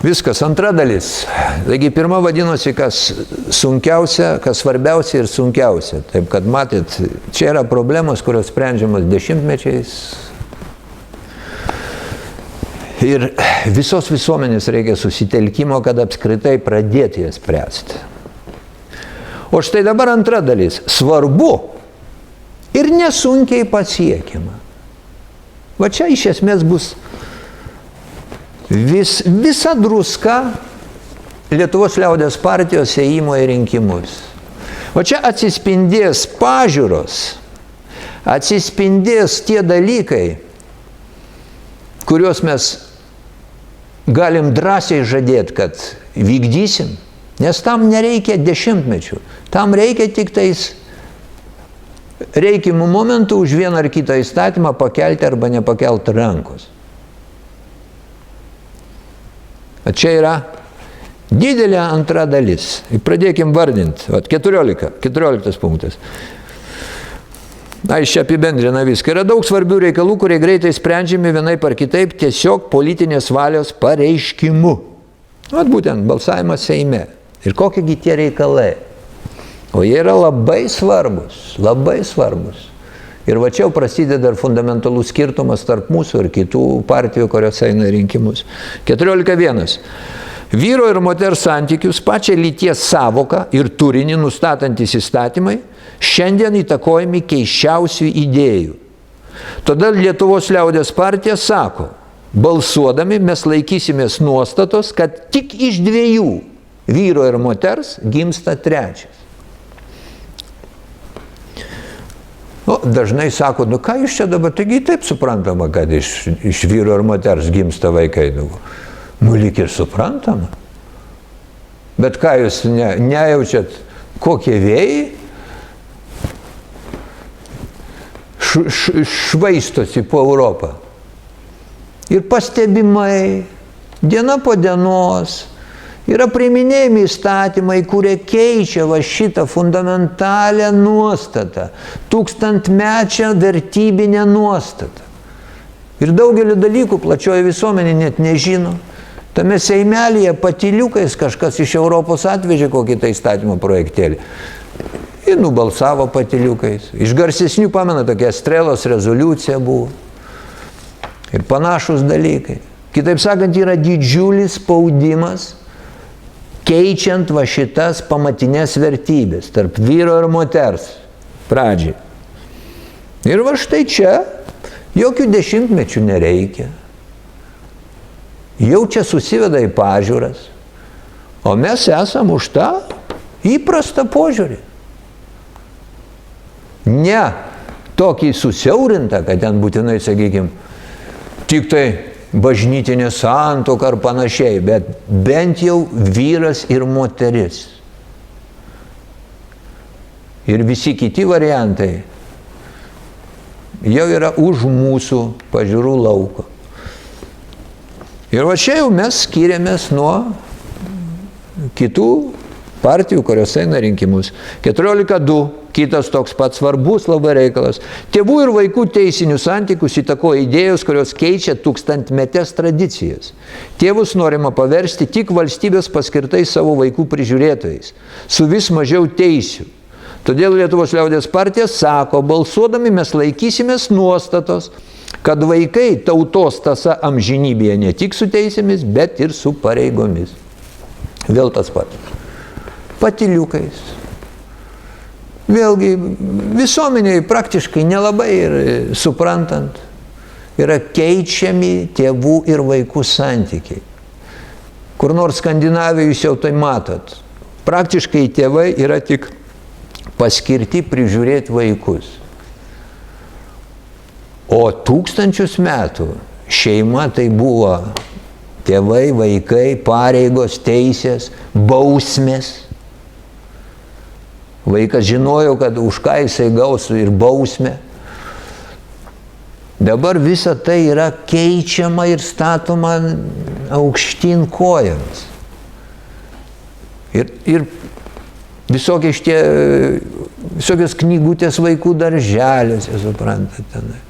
Viskas, antra dalis. Taigi pirma vadinosi, kas sunkiausia, kas svarbiausia ir sunkiausia. Taip kad matėt, čia yra problemos, kurios sprendžiamas dešimtmečiais. Ir visos visuomenės reikia susitelkimo, kad apskritai pradėti jas spręsti. O štai dabar antra dalis. Svarbu ir nesunkiai pasiekiama. Va čia iš esmės bus visa druska Lietuvos liaudės partijos ėjimo į rinkimus. O čia atsispindės pažiūros, atsispindės tie dalykai, kuriuos mes galim drąsiai žadėti, kad vykdysim, nes tam nereikia dešimtmečių, tam reikia tik tais reikimų momentų už vieną ar kitą įstatymą pakelti arba nepakelti rankos. Čia yra didelė antra dalis. Pradėkim vardinti. 14 punktas. Jis čia apibendrina viską. Yra daug svarbių reikalų, kurie greitai sprendžiami vienaip ar kitaip tiesiog politinės valios pareiškimu. Būtent balsavimas Seime. Ir kokiegi tie reikalai? O jie yra labai svarbus, labai svarbus. Ir va čia jau prasideda ir fundamentalus skirtumas tarp mūsų ir kitų partijų, kurios eina rinkimus. 14.1. Vyro ir moters santykius, pačią lyties savoką ir turinį nustatantys įstatymai šiandien įtakojami keisčiausių idėjų. Todėl Lietuvos liaudės partija sako, balsuodami mes laikysimės nuostatos, kad tik iš dviejų vyro ir moters gimsta trečias. Dažnai sako, ką jūs čia dabar, taigi taip suprantama, kad iš vyro ir moters gimsta vaikai. Lyg ir suprantama. Bet ką jūs nejaučiat, kokie vėjai švaistosi po Europą. Ir pastebimai, diena po dienos, yra priiminėjami įstatymai, kurie keičia va šitą fundamentalią nuostatą, tūkstantmečią vertybinę nuostatą. Ir daugelį dalykų plačioji visuomenė net nežino. Tame Seimelyje patyliukais kažkas iš Europos atvežė kokį tai įstatymo projektėlį. Ir nubalsavo patyliukais. Iš garsesnių, pamena, tokia Estrelos rezoliucija buvo. Ir panašus dalykai. Kitaip sakant, yra didžiulis spaudimas, keičiant va šitas pamatinės vertybės tarp vyro ir moters pradžiai. Ir va štai čia jokių dešimtmečių nereikia. Jau čia susiveda į pažiūras, o mes esam už tą įprastą požiūrį. Ne tokį susiaurintą, kad ten būtinai, sakykime, tik tai bažnytinė santuoka ar panašiai, bet bent jau vyras ir moteris. Ir visi kiti variantai jau yra už mūsų pažiūrų lauko. Ir va čia jau mes skiriamės nuo kitų partijų, kurios eina rinkimus. 14.2. Kitas toks pats svarbus labai reikalas. Tėvų ir vaikų teisinių santykius įtakoja idėjos, kurios keičia tūkstantmetės tradicijas. Tėvus norima paversti tik valstybės paskirtais savo vaikų prižiūrėtojais, su vis mažiau teisių. Todėl Lietuvos liaudės partija sako, balsuodami mes laikysimės nuostatos, kad vaikai tautos tąsa amžinybėje ne tik su teisėmis, bet ir su pareigomis. Vėl tas pats. Patyliukais. Vėlgi, visuomeniai praktiškai nelabai ir suprantant, yra keičiami tėvų ir vaikų santykiai. Kur nors Skandinavijoje jūs jau tai matot. Praktiškai tėvai yra tik paskirti prižiūrėti vaikus. O tūkstančius metų šeima tai buvo tėvai, vaikai, pareigos, teisės, bausmės. Vaikas žinojo, kad už ką jisai gaus ir bausmę. Dabar visa tai yra keičiama ir statoma aukštyn kojomis. Ir visokios knygutės vaikų darželiuose, suprantate, tenai.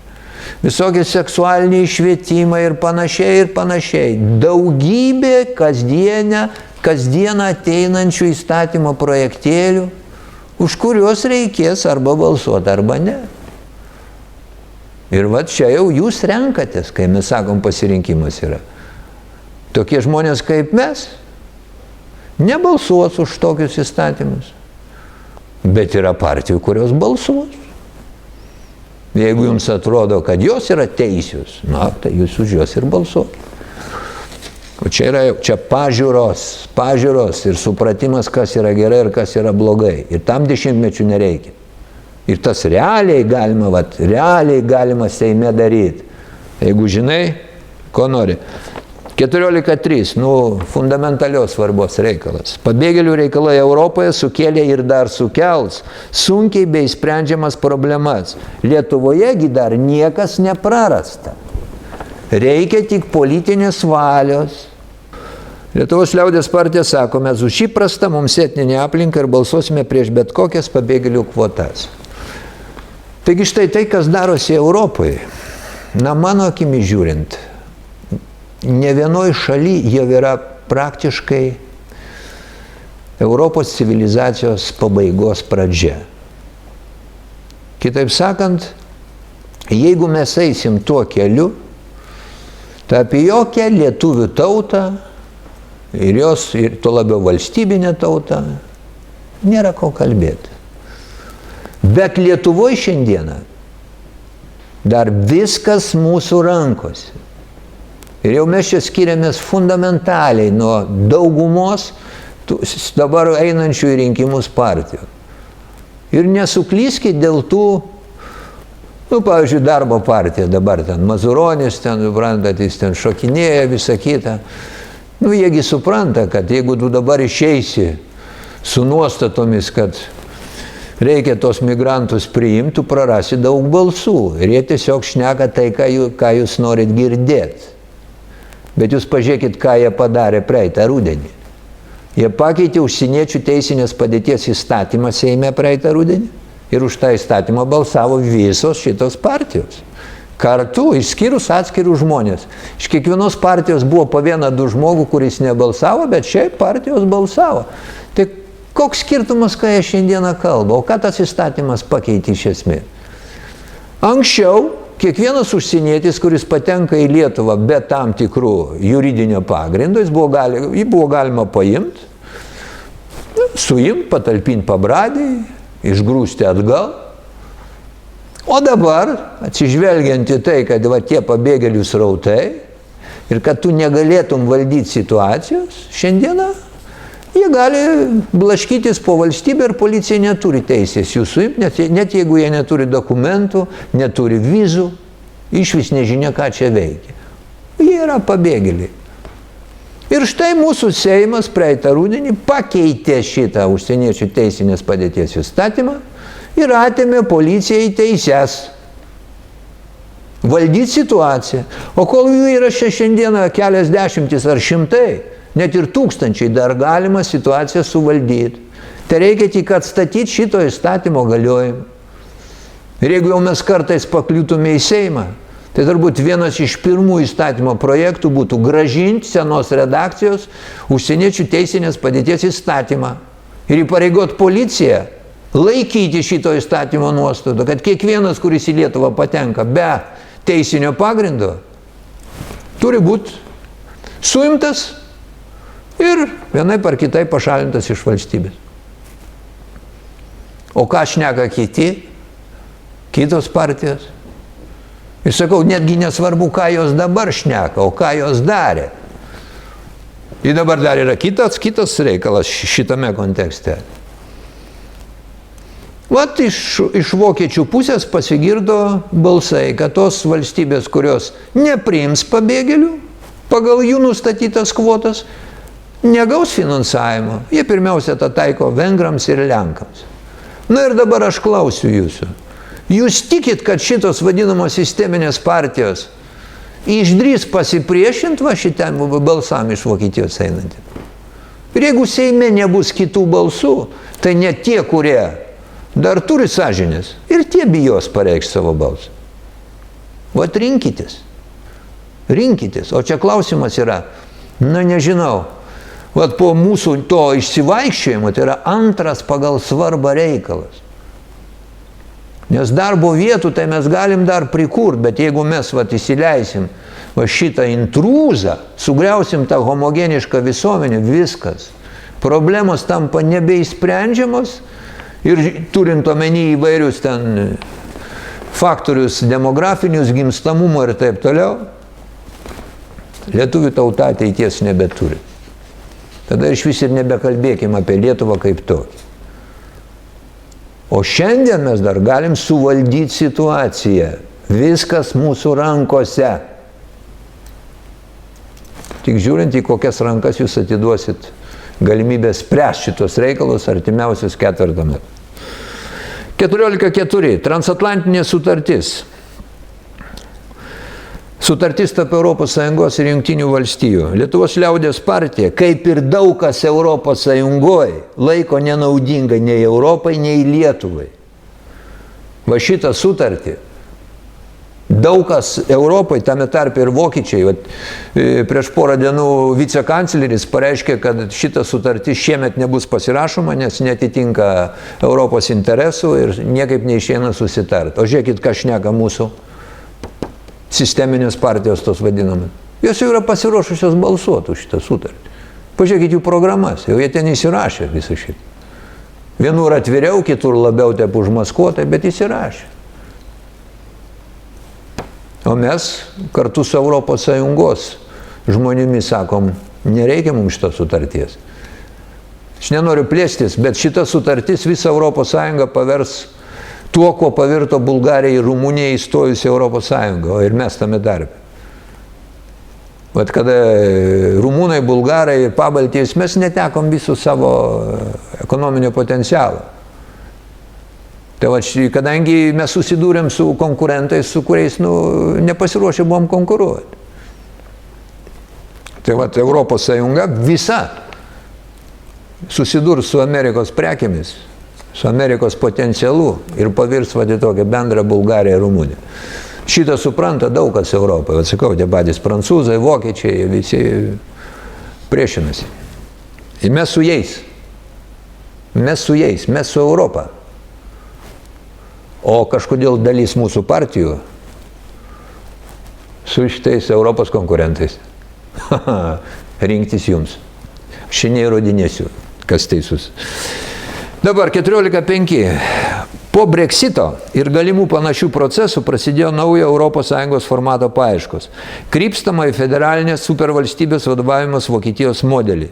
visokie seksualiniai švietimai ir panašiai ir panašiai. Daugybė kasdieną ateinančių įstatymo projektėlių, už kuriuos reikės arba balsuoti, arba ne. Ir va čia jau jūs renkatės, kai mes sakom pasirinkimas yra. Tokie žmonės kaip mes nebalsuos už tokius įstatymus. Bet yra partijų, kurios balsuos. Jeigu jums atrodo, kad jos yra teisios, na, tai jūs už jos ir balsuokite. O čia yra pažiūros ir supratimas, kas yra gerai ir kas yra blogai. Ir tam dešimtmečių nereikia. Ir tas realiai galima Seime daryti. Jeigu žinai, ko nori. 14.3. Fundamentalios svarbos reikalas. Pabėgėlių reikalai Europoje sukėlė ir dar sukels sunkiai bei sprendžiamas problemas. Lietuvoje dar niekas neprarasta. Reikia tik politinės valios. Lietuvos liaudės partija sako, mes už įprastą mums etninę aplinką ir balsuosime prieš bet kokias pabėgėlių kvotas. Taigi štai tai, kas darosi Europoje, mano akimi žiūrint, ne vienoj šaly jau yra praktiškai Europos civilizacijos pabaigos pradžia. Kitaip sakant, jeigu mes eisim tuo keliu, tai apie jokią lietuvių tautą ir tuo labiau valstybinę tautą nėra ko kalbėti. Bet Lietuvoje šiandieną dar viskas mūsų rankose. Ir jau mes čia skiriamės fundamentaliai nuo daugumos dabar einančių į rinkimus partijų. Ir nesuklyskit dėl tų, pavyzdžiui, darbo partija dabar ten, Mazuronis ten, suprantat, jis ten šokinėja, visą kitą. Jiegi supranta, kad jeigu tu dabar išeisi su nuostatomis, kad reikia tos migrantus priimti, tu prarasi daug balsų. Ir jie tiesiog šneka tai, ką jūs norit girdėti. Bet jūs pažiūrėkit, ką jie padarė praeitą rudenį. Jie pakeitė užsieniečių teisinės padėties įstatymą Seime praeitą rudenį. Ir už tą įstatymą balsavo visos šitos partijos. Kartu, išskyrus atskirus žmonės. Iš kiekvienos partijos buvo po 1-2 žmogų, kuris nebalsavo, bet šiaip partijos balsavo. Tai koks skirtumas, ką jie šiandieną kalba? O ką tas įstatymas pakeitė iš esmės? Anksčiau kiekvienas užsienietis, kuris patenka į Lietuvą be tam tikrų juridinio pagrindo, jį buvo galima paimti, suimti, patalpinti pabradėj, išgrūsti atgal. O dabar, atsižvelgiant į tai, kad tie pabėgėlių srautai ir kad tu negalėtum valdyti situacijos, šiandieną jie gali blaškytis po valstybę ir policija neturi teisės jų suimti, net jeigu jie neturi dokumentų, neturi vizų, išvis nežinia, ką čia veikia. Jie yra pabėgėliai. Ir štai mūsų Seimas praeitą rudenį pakeitė šitą užsieniečių teisinės padėties įstatymą ir atėmė policijai teises valdyti situaciją. O kol jų yra šiandieną keliasdešimtis ar šimtai, net ir tūkstančiai, dar galima situaciją suvaldyti. Tai reikia tik atstatyti šito įstatymo galiojimą. Ir jeigu jau mes kartais pakliūtume į Seimą, tai turbūt vienas iš pirmų įstatymo projektų būtų grąžinti senos redakcijos užsieniečių teisinės padėties įstatymą ir įpareigot policiją laikyti šito įstatymo nuostatų, kad kiekvienas, kuris į Lietuvą patenka be teisinio pagrindo, turi būti suimtas ir vienaip ar kitaip pašalintas iš valstybės. O ką šneka kitos partijos? Ir sakau, netgi nesvarbu, ką jos dabar šneka, o ką jos darė. Ir dabar dar yra kitas reikalas šitame kontekste. Vat iš vokiečių pusės pasigirdo balsai, kad tos valstybės, kurios nepriims pabėgėlių pagal jų nustatytas kvotas, negaus finansavimo. Jie pirmiausia tą taiko vengrams ir lenkams. Na ir dabar aš klausiu jūsų. Jūs tikit, kad šitos vadinamos sisteminės partijos išdrįs pasipriešinti šitam balsam iš Vokietijos einantį? Ir jeigu Seime nebus kitų balsų, tai net tie, kurie dar turi sąžinės, ir tie bijos pareikšti savo balsą. Vat rinkitės. Rinkitės. O čia klausimas yra, nežinau, vat po mūsų to išsivaikščiojimo, tai yra antras pagal svarbą reikalas. Nes darbo vietų tai mes galim dar prikurti, bet jeigu mes įsileisim šitą intrūzą, sugriausim tą homogenišką visuomenę, viskas. Problemos tampa nebeišsprendžiamos ir turint omeny įvairius ten faktorius demografinius, gimstamumo ir taip toliau, lietuvių tauta ateities nebeturi. Tada iš vis ir nebekalbėkim apie Lietuvą kaip tokį. O šiandien mes dar galim suvaldyti situaciją. Viskas mūsų rankose. Tik žiūrint į kokias rankas jūs atiduosit galimybę spręsti šitos reikalus artimiausius 4 metų. 14.4. Transatlantinė sutartis. Sutartis tarp ES ir Jungtinių valstijų. Lietuvos liaudės partija, kaip ir daug kas ES, laiko nenaudinga nei Europai, nei Lietuvai. Va šitą sutartį. Daug kas Europai, tame tarpe ir vokiečiai, prieš porą dienų vicekancleris pareiškė, kad šita sutartis šiemet nebus pasirašoma, nes netitinka Europos interesų ir niekaip neišeina susitart. O žiūrėkit, ką šneka mūsų sisteminės partijos tos vadinami. Jos jau yra pasiruošusios balsuoti už šitą sutartį. Pažiūrėkit jų programas, jau jie ten įsirašė visą šitą. Vienur atviriau, kitur labiau taip užmaskuotai, bet įsirašė. O mes kartu su ES žmonėmis sakom, nereikia mums šitos sutarties. Aš nenoriu plėstis, bet šita sutartis visą ES pavers tuo, ko pavirto Bulgarija ir Rumunija įstojus į ES, ir mes tame tarpe. Vat kada rumūnai, bulgarai ir Pabaltijos, mes netekom visų savo ekonominio potencialo. Tai va, kadangi mes susidūrėm su konkurentais, su kuriais nepasiruošę buvom konkuruoti. Tai va, ES visa susidurs su Amerikos prekėmis, su Amerikos potencialu ir pavirs vadį tokią bendrą Bulgariją ir Rumuniją. Šitą supranta daug kas Europoje. Atsakau, tie patys prancūzai, vokiečiai, visi priešinasi. Ir mes su jais. Mes su Europa. O kažkodėl dalis mūsų partijų su šitais Europos konkurentais. Rinktis jums. Aš neįrodinėsiu, kas teisus. Dabar 14.5. Po Brexito ir galimų panašių procesų prasidėjo naujo ES formato paieškos. Krypstama į federalinės supervalstybės vadovavimas Vokietijos modelį.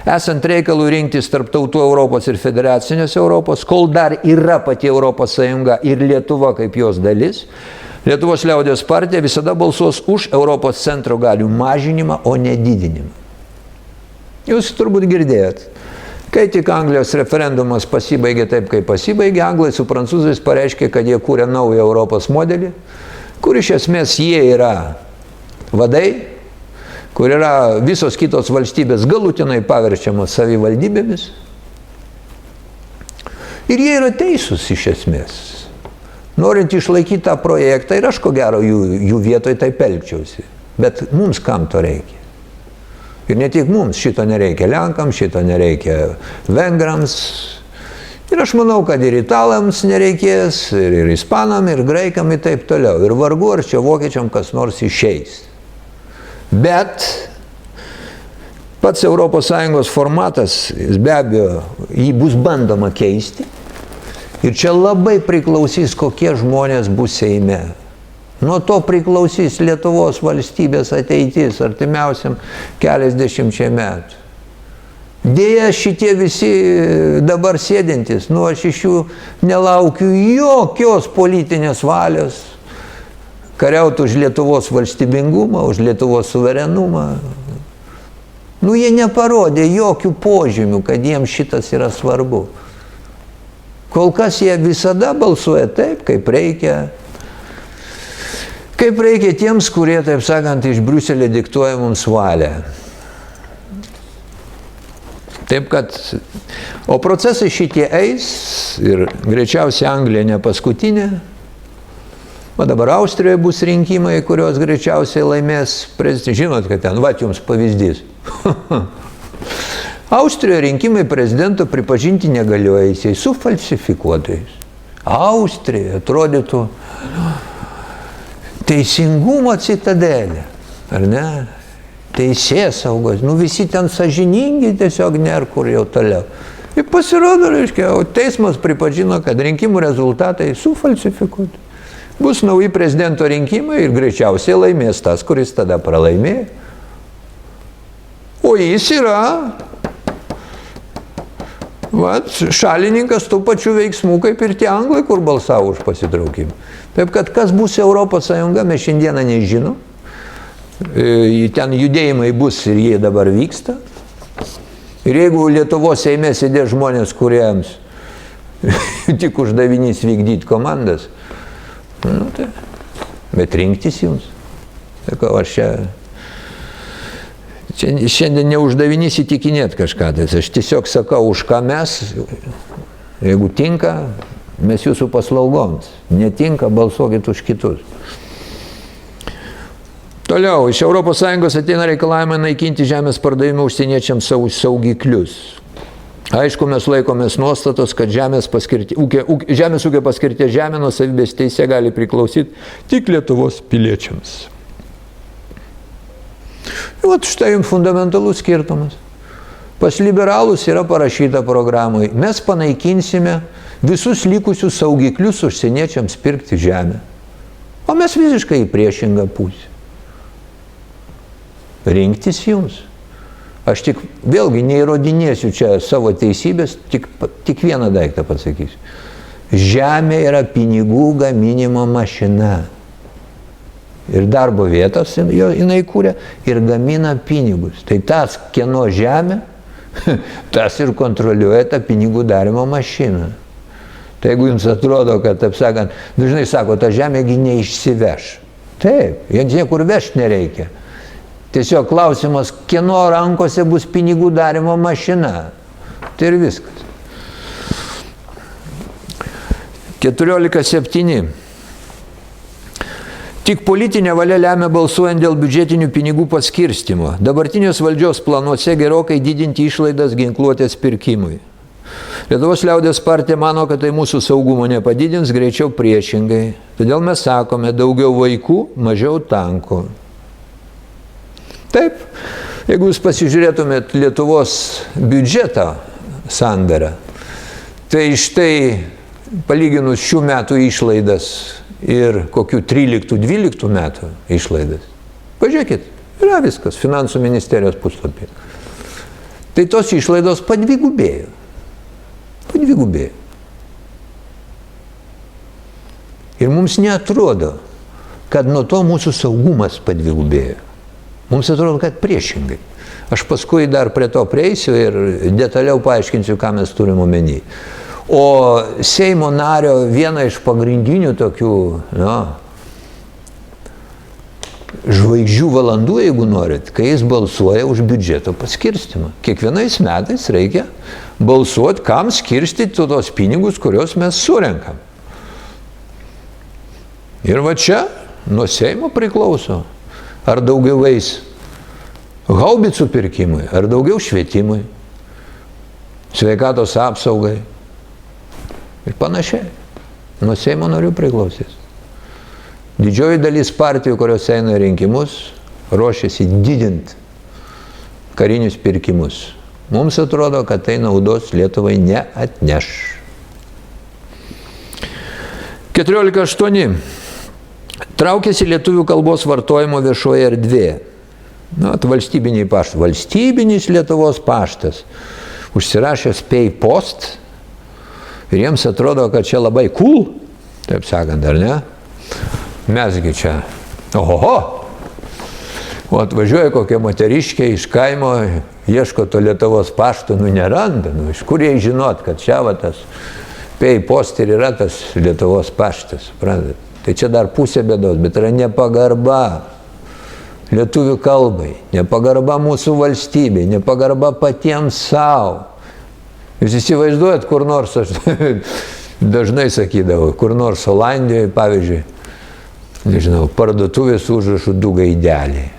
Esant reikalų rinktis tarp tautų Europos ir federacinės Europos, kol dar yra pati ES ir Lietuva kaip jos dalis, Lietuvos liaudės partija visada balsuos už Europos centro galių mažinimą, o ne didinimą. Jūs turbūt girdėjot. Kai tik Anglijos referendumas pasibaigė taip, kaip pasibaigė, anglai su prancūzais pareiškė, kad jie kūrė naują Europos modelį, kur iš esmės jie yra vadai, kur yra visos kitos valstybės galutinai paverčiamos savivaldybėmis. Ir jie yra teisūs iš esmės. Norint išlaikyti tą projektą, ir aš ko gero jų vietoj taip elgčiausi. Bet mums kam to reikia? Ir ne tik mums, šito nereikia Lenkams, šito nereikia Vengrams. Ir aš manau, kad ir italams nereikės, ir ispanam, ir graikam, ir taip toliau. Ir vargu, ar čia vokiečiam kas nors išeis. Bet pats ES formatas, jis be abejo, jį bus bandoma keisti. Ir čia labai priklausys, kokie žmonės bus Seime. Nuo to priklausys Lietuvos valstybės ateitis artimiausiam keliasdešimčiai metų. Deja, šitie visi dabar sėdintys, aš iš jų nelaukiu jokios politinės valios kariauti už Lietuvos valstybingumą, už Lietuvos suverenumą. Jie neparodė jokių požymių, kad jiems šitas yra svarbu. Kol kas jie visada balsuoja taip, kaip reikia. Kaip reikia tiems, kurie, taip sakant, iš Briuselio diktuoja mums valią. Taip kad, o procesai šitie eis ir greičiausiai Anglija ne paskutinė. O dabar Austrijoje bus rinkimai, kurios greičiausiai laimės prezidentas. Žinot, kad ten, jums pavyzdys. Austrijoje rinkimai prezidento pripažinti negaliojaisiais, sufalsifikuotais. Austrija atrodytų teisingumo citadelė, ar ne? Teisėsaugos, visi ten sąžiningi tiesiog nėra kur jau toliau. Ir pasirodo, reiškia, teismas pripažino, kad rinkimų rezultatai sufalsifikuoti. Bus nauji prezidento rinkimai ir greičiausiai laimės tas, kuris tada pralaimėjo. O jis yra šalininkas tų pačių veiksmų, kaip ir tie anglai, kur balsavo už pasitraukimą. Taip kad kas bus Europos Sąjunga, mes šiandieną nežinom. Ten judėjimai bus ir jie dabar vyksta. Ir jeigu Lietuvos Seime sėdės žmonės, kuriems tik uždavinys vykdyti komandas, tai, bet rinktis jums. Sakau, aš čia šiandien neuždavinys įtikinėti kažką. Aš tiesiog sakau, už ką mes, jeigu tinka, mes jūsų paslaugoms. Netinka, balsuokit už kitus. Toliau, iš ES ateina reikalavimai naikinti žemės pardavimą užsieniečiams saugiklius. Aišku, mes laikomės nuostatos, kad žemės ūkio paskirties žemė nuosavybės teisė gali priklausyti tik Lietuvos piliečiams. Štai jums fundamentalus skirtumas. Pas liberalus yra parašyta programai, mes panaikinsime visus likusius saugiklius užsieniečiams pirkti žemę. O mes visiškai į priešingą pusę. Rinktis jums. Aš tik vėlgi neįrodinėsiu čia savo teisybės, tik vieną daiktą pasakysiu. Žemė yra pinigų gaminimo mašina. Ir darbo vietos jinai kūrė ir gamina pinigus. Tai tas, kieno žemė, tas ir kontroliuoja tą pinigų darimo mašiną. Tai jeigu jums atrodo, kad, taip sakant, dažnai sako, ta žemėgi neišsiveš. Taip, jiems niekur vežti nereikia. Tiesiog klausimas, kieno rankose bus pinigų darimo mašina. Tai ir viskas. 14.7. Tik politinė valia lemia balsuojant dėl biudžetinių pinigų paskirstymo. Dabartinės valdžios planuose gerokai didinti išlaidas ginkluotės pirkimui. Lietuvos liaudės partija mano, kad tai mūsų saugumo nepadidins, greičiau priešingai. Todėl mes sakome, daugiau vaikų, mažiau tankų. Taip, jeigu jūs pasižiūrėtumėt Lietuvos biudžetą sandarą, tai štai palyginus šių metų išlaidas ir kokių 13-12 metų išlaidas. Pažiūrėkit, yra viskas Finansų ministerijos puslapyje. Tai tos išlaidos padvigubėjo. Padvigubėjo. Ir mums neatrodo, kad nuo to mūsų saugumas padvigubėjo. Mums atrodo, kad priešingai. Aš paskui dar prie to prieisiu ir detaliau paaiškinsiu, ką mes turim omeny. O Seimo nario viena iš pagrindinių tokių žvaigždžių valandų, jeigu norit, kai jis balsuoja už biudžeto paskirstimą. Kiekvienais metais reikia balsuoti, kam skirstyti tos pinigus, kuriuos mes surenkam. Ir va čia nuo Seimo priklauso. Ar daugiau eis haubicų pirkimui, ar daugiau švietimui, sveikatos apsaugai ir panašiai. Nuo Seimo narių priklausys. Didžioji dalis partijų, kurios eina rinkimus, ruošiasi didinti karinius pirkimus. Mums atrodo, kad tai naudos Lietuvai neatneš. 14.8. Traukiasi lietuvių kalbos vartojimo viešoje erdvėje. Valstybiniai paštai. Valstybinis Lietuvos paštas užsirašęs pay post ir jiems atrodo, kad čia labai cool, taip sakant, ar ne? Mesgi čia, ohoho, o atvažiuoja kokia moteriškė iš kaimo, ieško to Lietuvos pašto, neranda, iš kur jai žinot, kad čia va tas pay post ir yra tas Lietuvos paštas, suprantat? Tai čia dar pusė bėdos, bet yra nepagarba lietuvių kalbai, nepagarba mūsų valstybei, nepagarba patiems savo. Jūs įsivaizduojat, kur nors, aš dažnai sakydavau, kur nors Olandijoje, pavyzdžiui, nežinau, parduotuvės užrašų 2 gaideliai.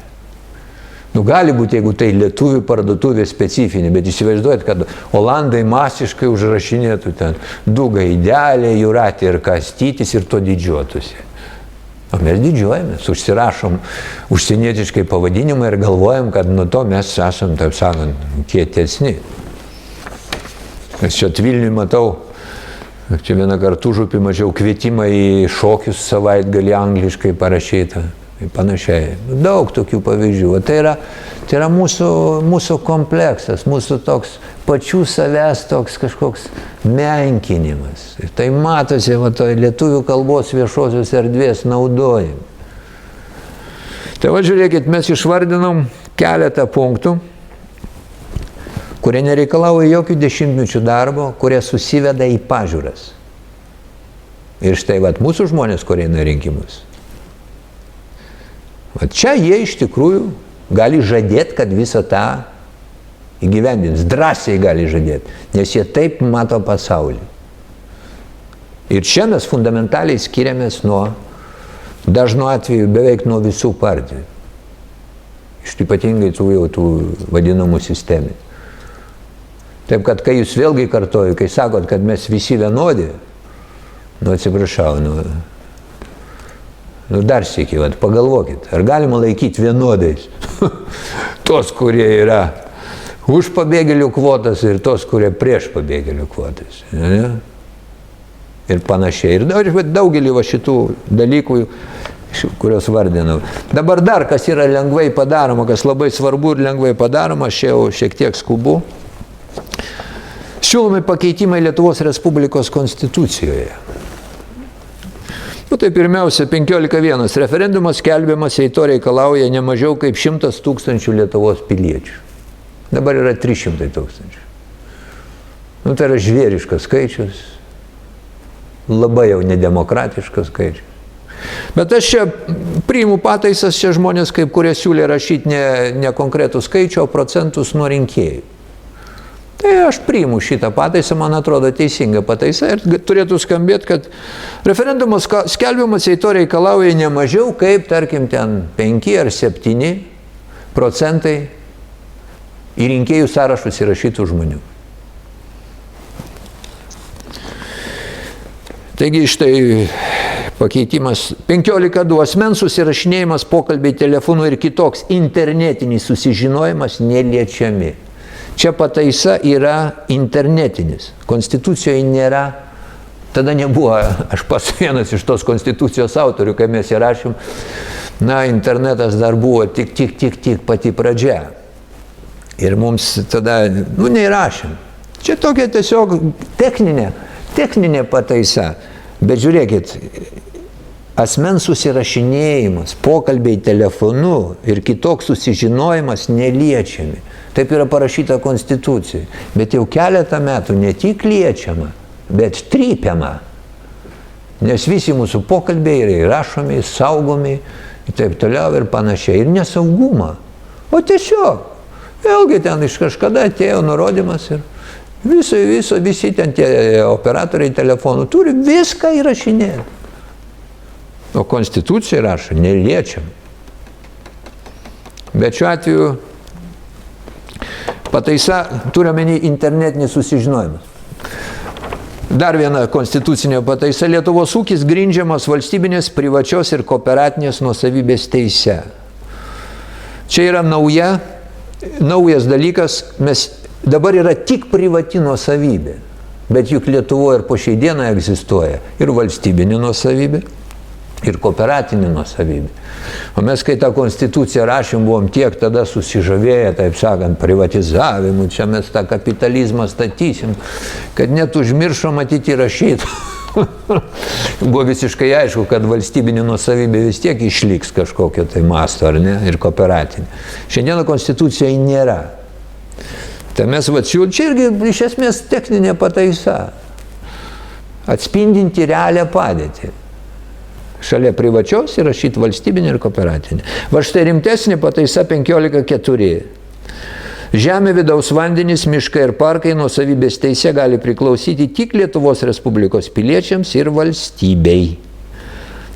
Nu, gali būti, jeigu tai lietuvių parduotuvė specifinė, bet įsivaizduojat, kad Olandai masiškai užrašinėtų ten 2 gaideliai, Jūratė ir Kastytis ir to didžiuotųsi. O mes didžiuojamės, užsirašom užsienietiškai pavadinimą ir galvojam, kad nuo to mes esam, taip sakant, kietesni. Aš čia Vilniui matau, čia vieną kartą užupį mažiau kvietimą į šokius savaitgalį angliškai parašyta. Panašiai. Daug tokių pavyzdžių. Tai yra mūsų kompleksas, mūsų toks pačių savęs toks kažkoks menkinimas. Ir tai matosi lietuvių kalbos viešosios erdvės naudojim. Tai va žiūrėkit, mes išvardinom keletą punktų, kurie nereikalauja jokių dešimtmečių darbo, kurie susiveda į pažiūras. Ir štai mūsų žmonės, kurie eina rinkimus. Čia jie iš tikrųjų gali žadėti, kad visą tą įgyvendins. Drąsiai gali žadėti, nes jie taip mato pasaulį. Ir čia mes fundamentaliai skiriamės nuo, dažnu atveju beveik nuo visų partijų. Iš ypatingai tų vadinamų sistemų. Taip, kad kai jūs vėlgi kartoju, kai sakot, kad mes visi vienodi, atsiprašau, dar sykį, pagalvokit, ar galima laikyti vienodais tos, kurie yra už pabėgėlių kvotas ir tos, kurie prieš pabėgėlių kvotas. Ne? Ir panašiai. Ir daugelį šitų dalykų, kurios vardinau. Dabar dar, kas yra lengvai padaroma, kas labai svarbu ir lengvai padaroma, aš jau šiek tiek skubu. Siūlomi pakeitimai Lietuvos Respublikos konstitucijoje. Tai pirmiausia, 15.1. Referendumas skelbiamas, jei to reikalauja ne mažiau kaip 100 000 Lietuvos piliečių. Dabar yra 300 000. Tai yra žvėriškas skaičius, labai jau nedemokratiškas skaičius. Bet aš čia priimu pataisas, čia žmonės, kurie siūlė rašyti ne konkretų skaičių, o procentus nuo rinkėjų. Tai aš priimu šitą pataisą, man atrodo teisinga pataisa ir turėtų skambėti, kad referendumas skelbiamas, jei to reikalauja ne mažiau kaip, tarkim, ten 5 ar 7% į rinkėjų sąrašus įrašytų žmonių. Taigi štai pakeitimas 15.2. Asmens susirašinėjimas, pokalbiai telefonu ir kitoks internetinis susižinojimas neliečiami. Čia pataisa yra internetinis. Konstitucijoje nėra, tada nebuvo, aš pats vienas iš tos konstitucijos autorių, kai mes įrašėm, internetas dar buvo tik pati pradžia. Ir mums tada, neįrašėm. Čia tokia tiesiog techninė pataisa. Bet žiūrėkit, asmens susirašinėjimas, pokalbiai telefonu ir kitoks susižinojimas neliečiami. Taip yra parašyta konstitucijai. Bet jau keletą metų ne tik liečiama, bet trypiama. Nes visi mūsų pokalbiai yra įrašomi, saugomi, ir taip toliau ir panašiai. Ir nesaugumą. O tiesiog, vėlgi ten iš kažkada atėjo nurodymas ir visi ten tie operatoriai telefonų turi viską įrašinėti. O konstitucija rašo, neliečiam. Bet šiuo atveju pataisa turi omeny internetinis susižinojimas. Dar viena konstitucinė pataisa. Lietuvos ūkis grindžiamas valstybinės, privačios ir kooperatinės nuosavybės teise. Čia yra naujas dalykas. Dabar yra tik privati nuosavybė. Bet juk Lietuvoje ir po šiai dieną egzistuoja ir valstybinė nuosavybė, ir kooperatinė nuosavybė. O mes, kai tą konstituciją rašėm, buvom tiek tada susižavėję, taip sakant, privatizavimu, čia mes tą kapitalizmą statysim, kad net užmiršom matyti įrašyti. Buvo visiškai aišku, kad valstybinė nuosavybė vis tiek išliks kažkokio tai masto, ar ne, ir kooperatinė. Šiandieną konstitucijoje nėra. Tai mes čia irgi iš esmės techninė pataisa, atspindinti realią padėtį. Šalia privačios įrašyti valstybinė ir kooperatinė. Va štai rimtesnė pataisa 15.4. Žemė, vidaus vandenys, miškai ir parkai nuosavybės teise gali priklausyti tik Lietuvos Respublikos piliečiams ir valstybei.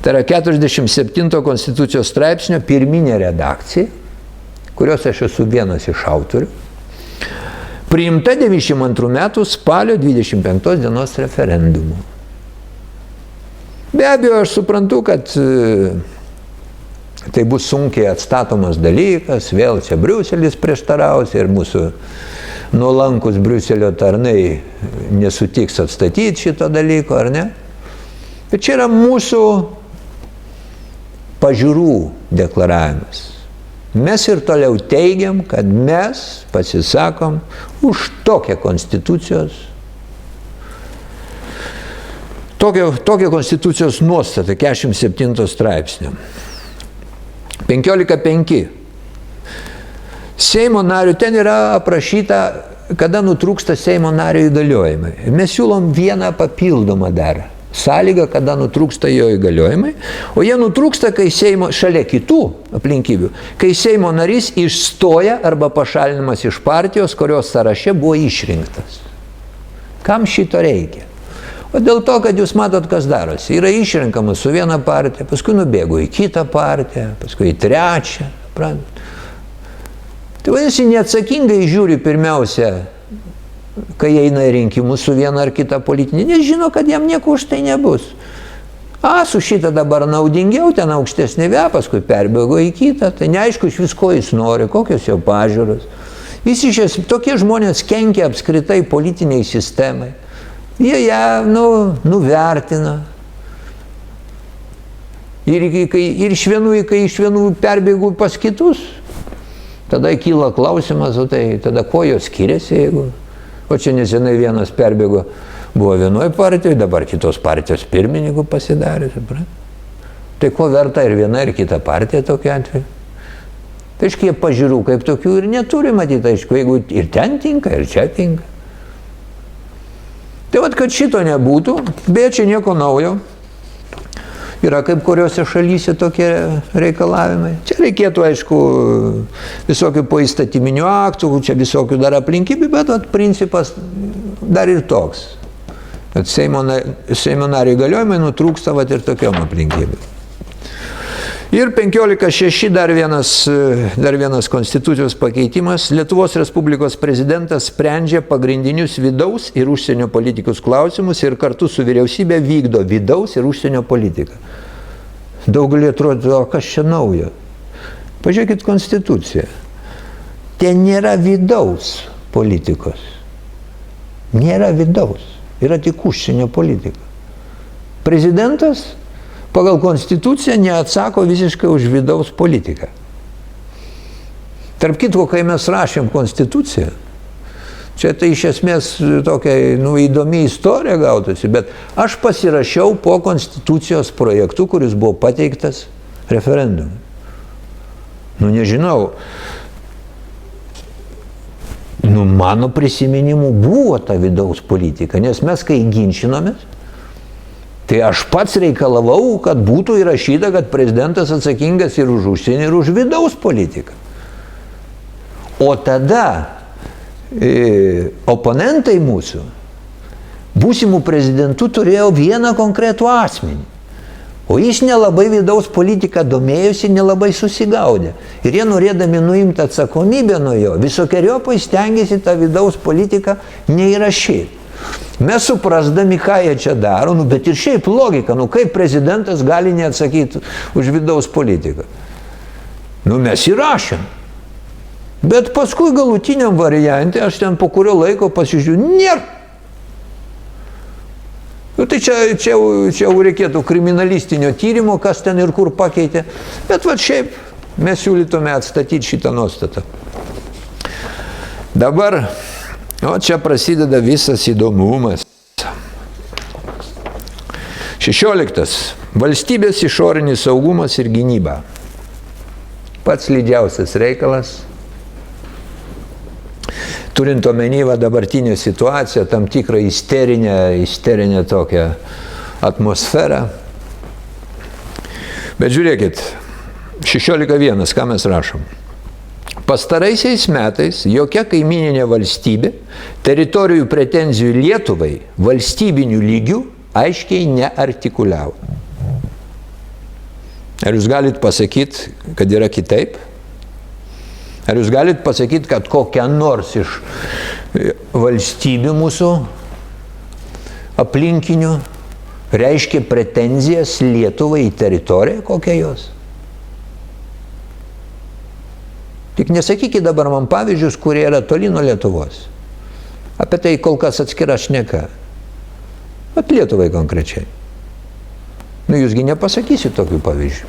Tai yra 47 Konstitucijos straipsnio pirminė redakcija, kurios aš esu vienas iš autorių, priimta 92 metų spalio 25 dienos referendumu. Be abejo, aš suprantu, kad tai bus sunkiai atstatomas dalykas, vėl čia Briuselis prieštaraus ir mūsų nuolankus Briuselio tarnai nesutiks atstatyti šito dalyko, ar ne? Bet čia yra mūsų pažiūrų deklaravimas. Mes ir toliau teigiam, kad mes pasisakom už tokią konstitucijos nuostatą 47 straipsnio. 15.5. Seimo nario, ten yra aprašyta, kada nutrūksta Seimo nario įgaliojimai. Mes siūlom vieną papildomą dar sąlygą, kada nutrūksta jo įgaliojimai, o jie nutrūksta, kai Seimo, šalia kitų aplinkybių, kai Seimo narys išstoja arba pašalinimas iš partijos, kurios sąraše buvo išrinktas. Kam šito reikia? O dėl to, kad jūs matot, kas darosi. Yra išrinkamas su viena partija, paskui nubėgo į kitą partiją, paskui į trečią. Tai vadinasi, neatsakingai žiūri pirmiausia, kai eina į rinkimus su viena ar kita politinė, nes žino, kad jam nieko už tai nebus. Su šitą dabar naudingiau, ten aukštesnė paskui perbėgo į kitą, tai neaišku iš visko jis nori, kokios jo pažiūros. Visi tokie žmonės kenkia apskritai politiniai sistemai. Jie ją nuvertina. Ir iš vienų perbėgų pas kitus, tada kyla klausimas, tai tada ko jos skiriasi, jeigu... O čia nesenai vienas perbėgo, buvo vienoje partijoje, dabar kitos partijos pirmininkų pasidarė. Tai ko verta ir viena, ir kita partija tokia atveju? Tai aiškiai, jie pažiūrų kaip tokių ir neturi matyti, aišku, jeigu ir ten tinka, ir čia tinka. Tai vat, kad šito nebūtų, bet čia nieko naujo. Yra kaip kuriuose šalyse tokie reikalavimai. Čia reikėtų, aišku, visokių poįstatyminių aktų, čia visokių dar aplinkybių, bet principas dar ir toks. Kad Seimo nario įgaliojimai nutrūksta ir tokiom aplinkybėm. Ir 15.6 dar vienas konstitucijos pakeitimas. Lietuvos Respublikos prezidentas sprendžia pagrindinius vidaus ir užsienio politikos klausimus ir kartu su vyriausybė vykdo vidaus ir užsienio politiką. Daugelį atrodo, kas čia naujo? Pažiūrėkit konstituciją. Ten nėra vidaus politikos. Nėra vidaus. Yra tik užsienio politika. Prezidentas pagal konstituciją neatsako visiškai už vidaus politiką. Tarp kitko, kai mes rašėm konstituciją, čia tai iš esmės tokia įdomi istorija gautųsi, bet aš pasirašiau po konstitucijos projektu, kuris buvo pateiktas referendumui. Nežinau, mano prisiminimu buvo ta vidaus politika, nes mes kai ginčinomės, tai aš pats reikalavau, kad būtų įrašyta, kad prezidentas atsakingas ir už užsienį, ir už vidaus politiką. O tada oponentai mūsų, būsimų prezidentų turėjo vieną konkretų asmenį. O jis nelabai vidaus politiką domėjosi, nelabai susigaudė. Ir jie norėdami nuimti atsakomybę nuo jo, visokiojopai stengėsi tą vidaus politiką neįrašyti. Mes suprasdami, ką jie čia daro, bet ir šiaip logika, kaip prezidentas gali neatsakyti už vidaus politiką. Mes įrašėm. Bet paskui galutiniam variante, aš ten po kurio laiko pasižiūrėjau, nėra. Tai čia reikėtų kriminalistinio tyrimo, kas ten ir kur pakeitė. Bet šiaip mes siūlytume atstatyti šitą nuostatą. Dabar čia prasideda visas įdomumas. 16. Valstybės išorinis saugumas ir gynyba. Pats lydžiausias reikalas. Turint omeny dabartinę situaciją, tam tikrą isterinę tokią atmosferą. Bet žiūrėkit, 16.1, ką mes rašom. Pastaraisiais metais jokia kaimyninė valstybė teritorijų pretenzijų Lietuvai valstybinių lygių aiškiai neartikuliavo. Ar jūs galit pasakyti, kad yra kitaip? Ar jūs galit pasakyti, kad kokia nors iš valstybių mūsų aplinkinių reiškia pretenzijas Lietuvai į teritoriją, kokia jos? Tik nesakykit dabar man pavyzdžius, kurie yra toli nuo Lietuvos. Apie tai kol kas atskira šneka. Bet Lietuvai konkrečiai. Nu, jūsgi nepasakysit tokių pavyzdžių.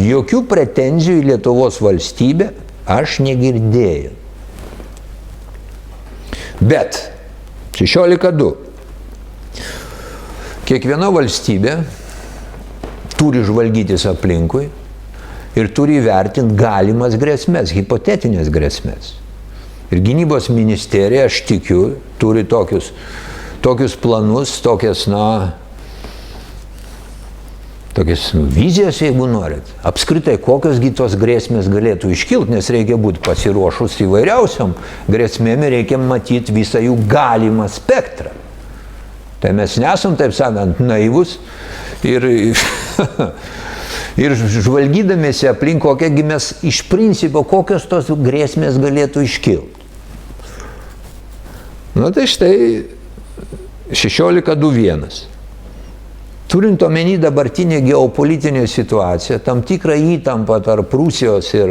Jokių pretenzijų į Lietuvos valstybę aš negirdėjau. Bet 16.2. Kiekviena valstybė turi žvalgytis aplinkui ir turi įvertinti galimas grėsmės, hipotetinės grėsmės. Ir gynybos ministerija, aš tikiu, turi tokius planus, tokias vizijas, jeigu norit. Apskritai, kokios tos grėsmės galėtų iškilti, nes reikia būti pasiruošus įvairiausiam grėsmėm ir reikia matyti visą jų galimą spektrą. Tai mes nesam, taip sakant, naivus ir žvalgydamėsi aplink, kokiagi mes iš principo, kokios tos grėsmės galėtų iškilti. Nu tai štai 16.2.1. Turint omeny dabartinę geopolitinę situaciją, tam tikrą įtampą tarp Rusijos ir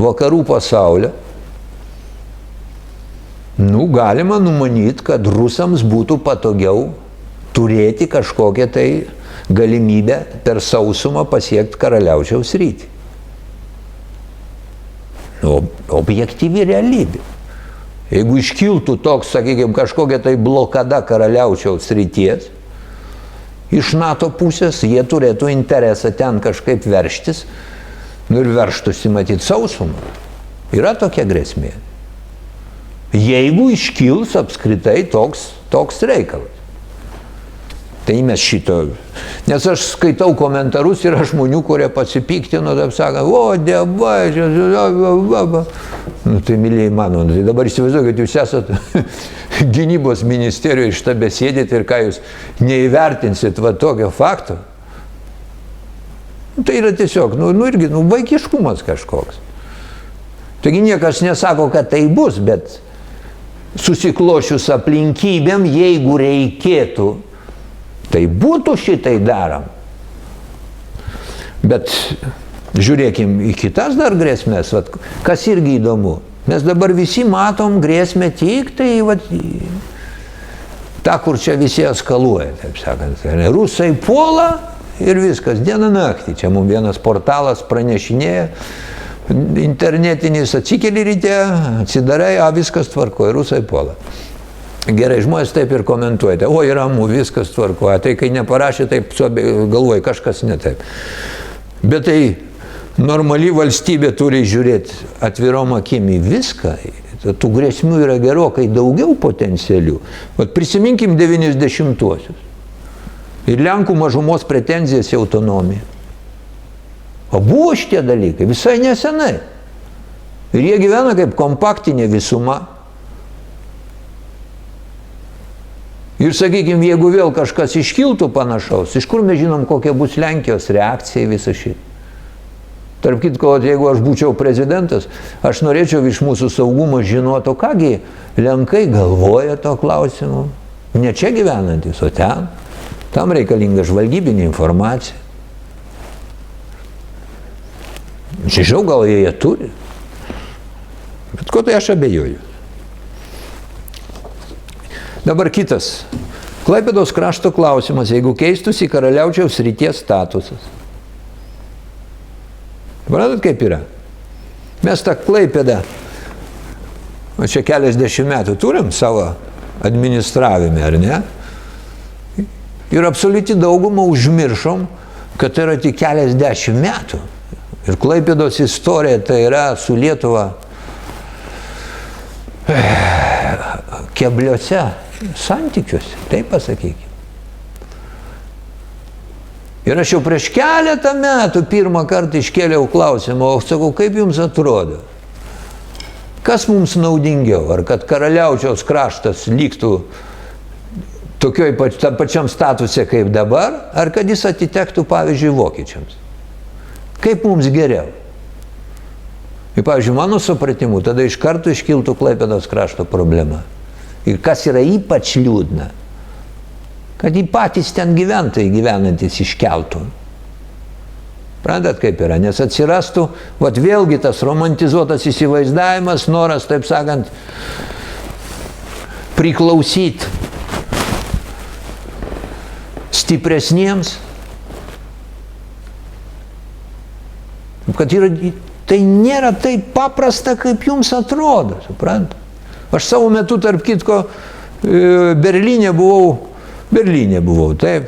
vakarų pasaulio, galima numanyti, kad rusams būtų patogiau turėti kažkokią tai galimybę per sausumą pasiekti Karaliaučiaus sritį. Objektyvi realybė. Jeigu iškiltų toks, sakykime, kažkokia tai blokada Karaliaučiaus srities, iš NATO pusės jie turėtų interesą ten kažkaip verštis, ir verštųsi matyti sausumą. Yra tokia grėsmė. Jeigu iškils apskritai toks reikalas. Tai mes šito, nes aš skaitau komentarus ir žmonių, kurie pasipiktino, taip sakant, dievai, tai mylėjai mano, tai dabar įsivaizduokit, jūs esat gynybos ministerijoje štabe sėdėt ir ką jūs neįvertinsit tokio fakto. Tai yra tiesiog, irgi, vaikiškumas kažkoks. Taigi niekas nesako, kad tai bus, bet susiklošius aplinkybėm, jeigu reikėtų, tai būtų šitai darom. Bet žiūrėkim į kitas dar grėsmės, kas irgi įdomu. Mes dabar visi matom grėsmę tik tai, tą, kur čia visi eskaluoja, taip sakant. Rusai puola ir viskas, dieną naktį. Čia mums vienas portalas pranešinėja, internetinis, atsikeli ryte, atsidarai, viskas tvarkoja, rusai puola. Gerai, žmonės taip ir komentuojate, ramu, viskas tvarkoja, tai kai neparašė, taip galvoja, kažkas ne taip. Bet tai normali valstybė turi žiūrėti atvirom akim į viską, tų grėsmių yra gerokai daugiau potencialių. Prisiminkim 90-uosius ir Lenkų mažumos pretenzijas į autonomiją. O buvo šitie dalykai visai nesenai. Ir jie gyvena kaip kompaktinė visuma. Ir sakykime, jeigu vėl kažkas iškiltų panašaus, iš kur mes žinom, kokia bus Lenkijos reakcija į visą šitą. Tarp kitko, jeigu aš būčiau prezidentas, aš norėčiau iš mūsų saugumo žinoti, kągi Lenkai galvoja to klausimu. Ne čia gyvenantis, o ten. Tam reikalinga žvalgybinė informacija. Žinau, gal jie turi. Bet ko tai aš abejoju. Dabar kitas. Klaipėdos krašto klausimas, jeigu keistųsi Karaliaučiaus srities statusas. Suprantat, kaip yra? Mes tą Klaipėdą, čia keliasdešimt metų turim savo administravime, ar ne? Ir absoliuti daugumą užmiršom, kad tai yra tik keliasdešimt metų. Ir Klaipėdos istorija tai yra su Lietuva kebliuose santykiuose, taip pasakykime. Ir aš jau prieš keletą metų pirmą kartą iškėliau klausimą, o sakau, kaip jums atrodo? Kas mums naudingiau? Ar kad Karaliaučiaus kraštas liktų pačiam statuse kaip dabar, ar kad jis atitektų, pavyzdžiui, vokiečiams? Kaip mums geriau? Ir, pavyzdžiui, mano supratimu, tada iš karto iškiltų Klaipėdos krašto problema. Ir kas yra ypač liūdna, kad į patys ten gyventojai gyvenantis iškeltų. Prantat, kaip yra, nes atsirastų, vat vėlgi tas romantizuotas įsivaizdavimas, noras, taip sakant, priklausyti stipresniems, kad yra, tai nėra taip paprasta, kaip jums atrodo, suprantat. Aš savo metu, tarp kitko, Berlyne buvau, taip,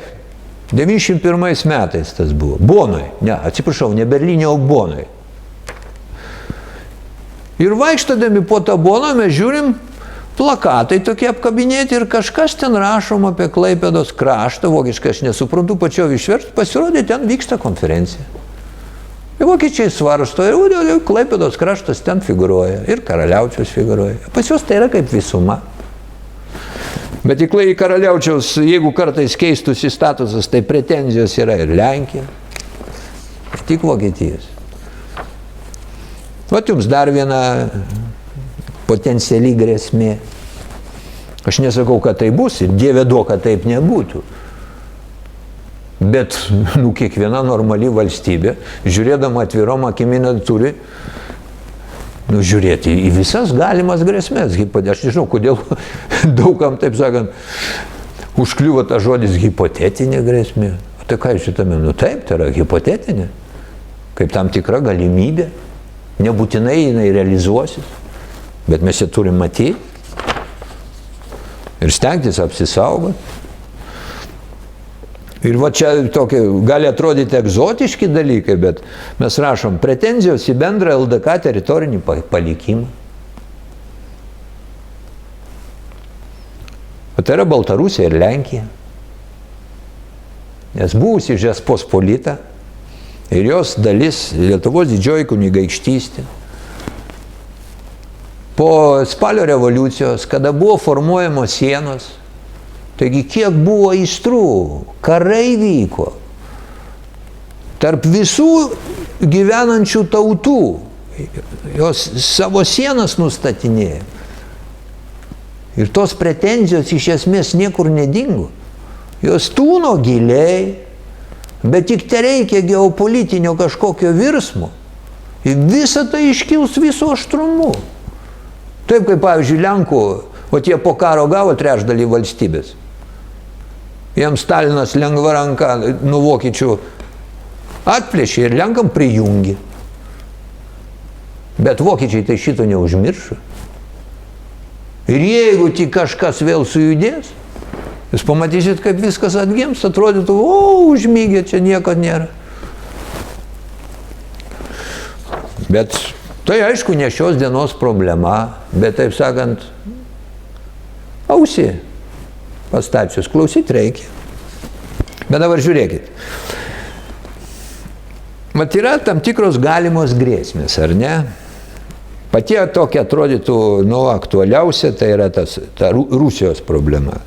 91 metais tas buvo, Bonoj, ne Berlyne, o Bonoj. Ir vaikštodami po tą Boną mes žiūrim, plakatai tokie apkabinėti ir kažkas ten rašoma apie Klaipėdos kraštą, vokiškai aš nesuprantu pačio išversti, pasirodė, ten vyksta konferencija. Ir vokiečiai svarsto, ir Klaipėdos kraštas ten figūruoja, ir Karaliaučiaus figūruoja. Pas juos tai yra kaip visuma. Bet į Karaliaučiaus, jeigu kartais keistųsi statusas, tai pretenzijos yra ir Lenkija, ir tik Vokietijos. Vat jums dar viena potenciali grėsmė. Aš nesakau, kad tai bus, ir Dieve duok, kad taip nebūtų. Bet kiekviena normali valstybė, žiūrėdama atvirom akiminę, turi žiūrėti į visas galimas grėsmės. Aš nežinau, kodėl daugam, taip sakant, užkliuvo tas žodis hipotetinė grėsmė. Tai ką jūs šitame? Taip, tai yra hipotetinė. Kaip tam tikra galimybė. Nebūtinai jinai realizuosis. Bet mes ją turim matyti ir stengtis apsisaugoti. Ir va čia tokie gali atrodyti egzotiški dalykai, bet mes rašom pretenzijos į bendrą LDK teritorinį palikimą. O tai yra Baltarusija ir Lenkija. Nes buvusi Žečpospolita ir jos dalis Lietuvos didžioji kunigaikštystė. Po spalio revoliucijos, kada buvo formuojamos sienos, taigi kiek buvo aistrų, karai vyko tarp visų gyvenančių tautų, jos savo sienas nustatinėjo. Ir tos pretenzijos iš esmės niekur nedingo. Jos tūno giliai, bet tik te reikia geopolitinio kažkokio virsmo. Ir visa tai iškils viso aštrumu. Taip kaip, pavyzdžiui, Lenkų, o tie po karo gavo trečdalį valstybės. Jiems Stalinas lengva ranka nuo vokiečių atplėšė ir Lenkam prijungė. Bet vokiečiai tai šito neužmiršo. Ir jeigu tik kažkas vėl sujudės, jūs pamatysit, kaip viskas atgims, atrodytų, užmygė, čia nieko nėra. Bet tai aišku, ne šios dienos problema, bet taip sakant, ausį pastačius, klausyti reikia. Bet dabar žiūrėkit. Mat yra tam tikros galimos grėsmės, ar ne? Patie tokia atrodytų, aktualiausia, tai yra ta Rusijos problema.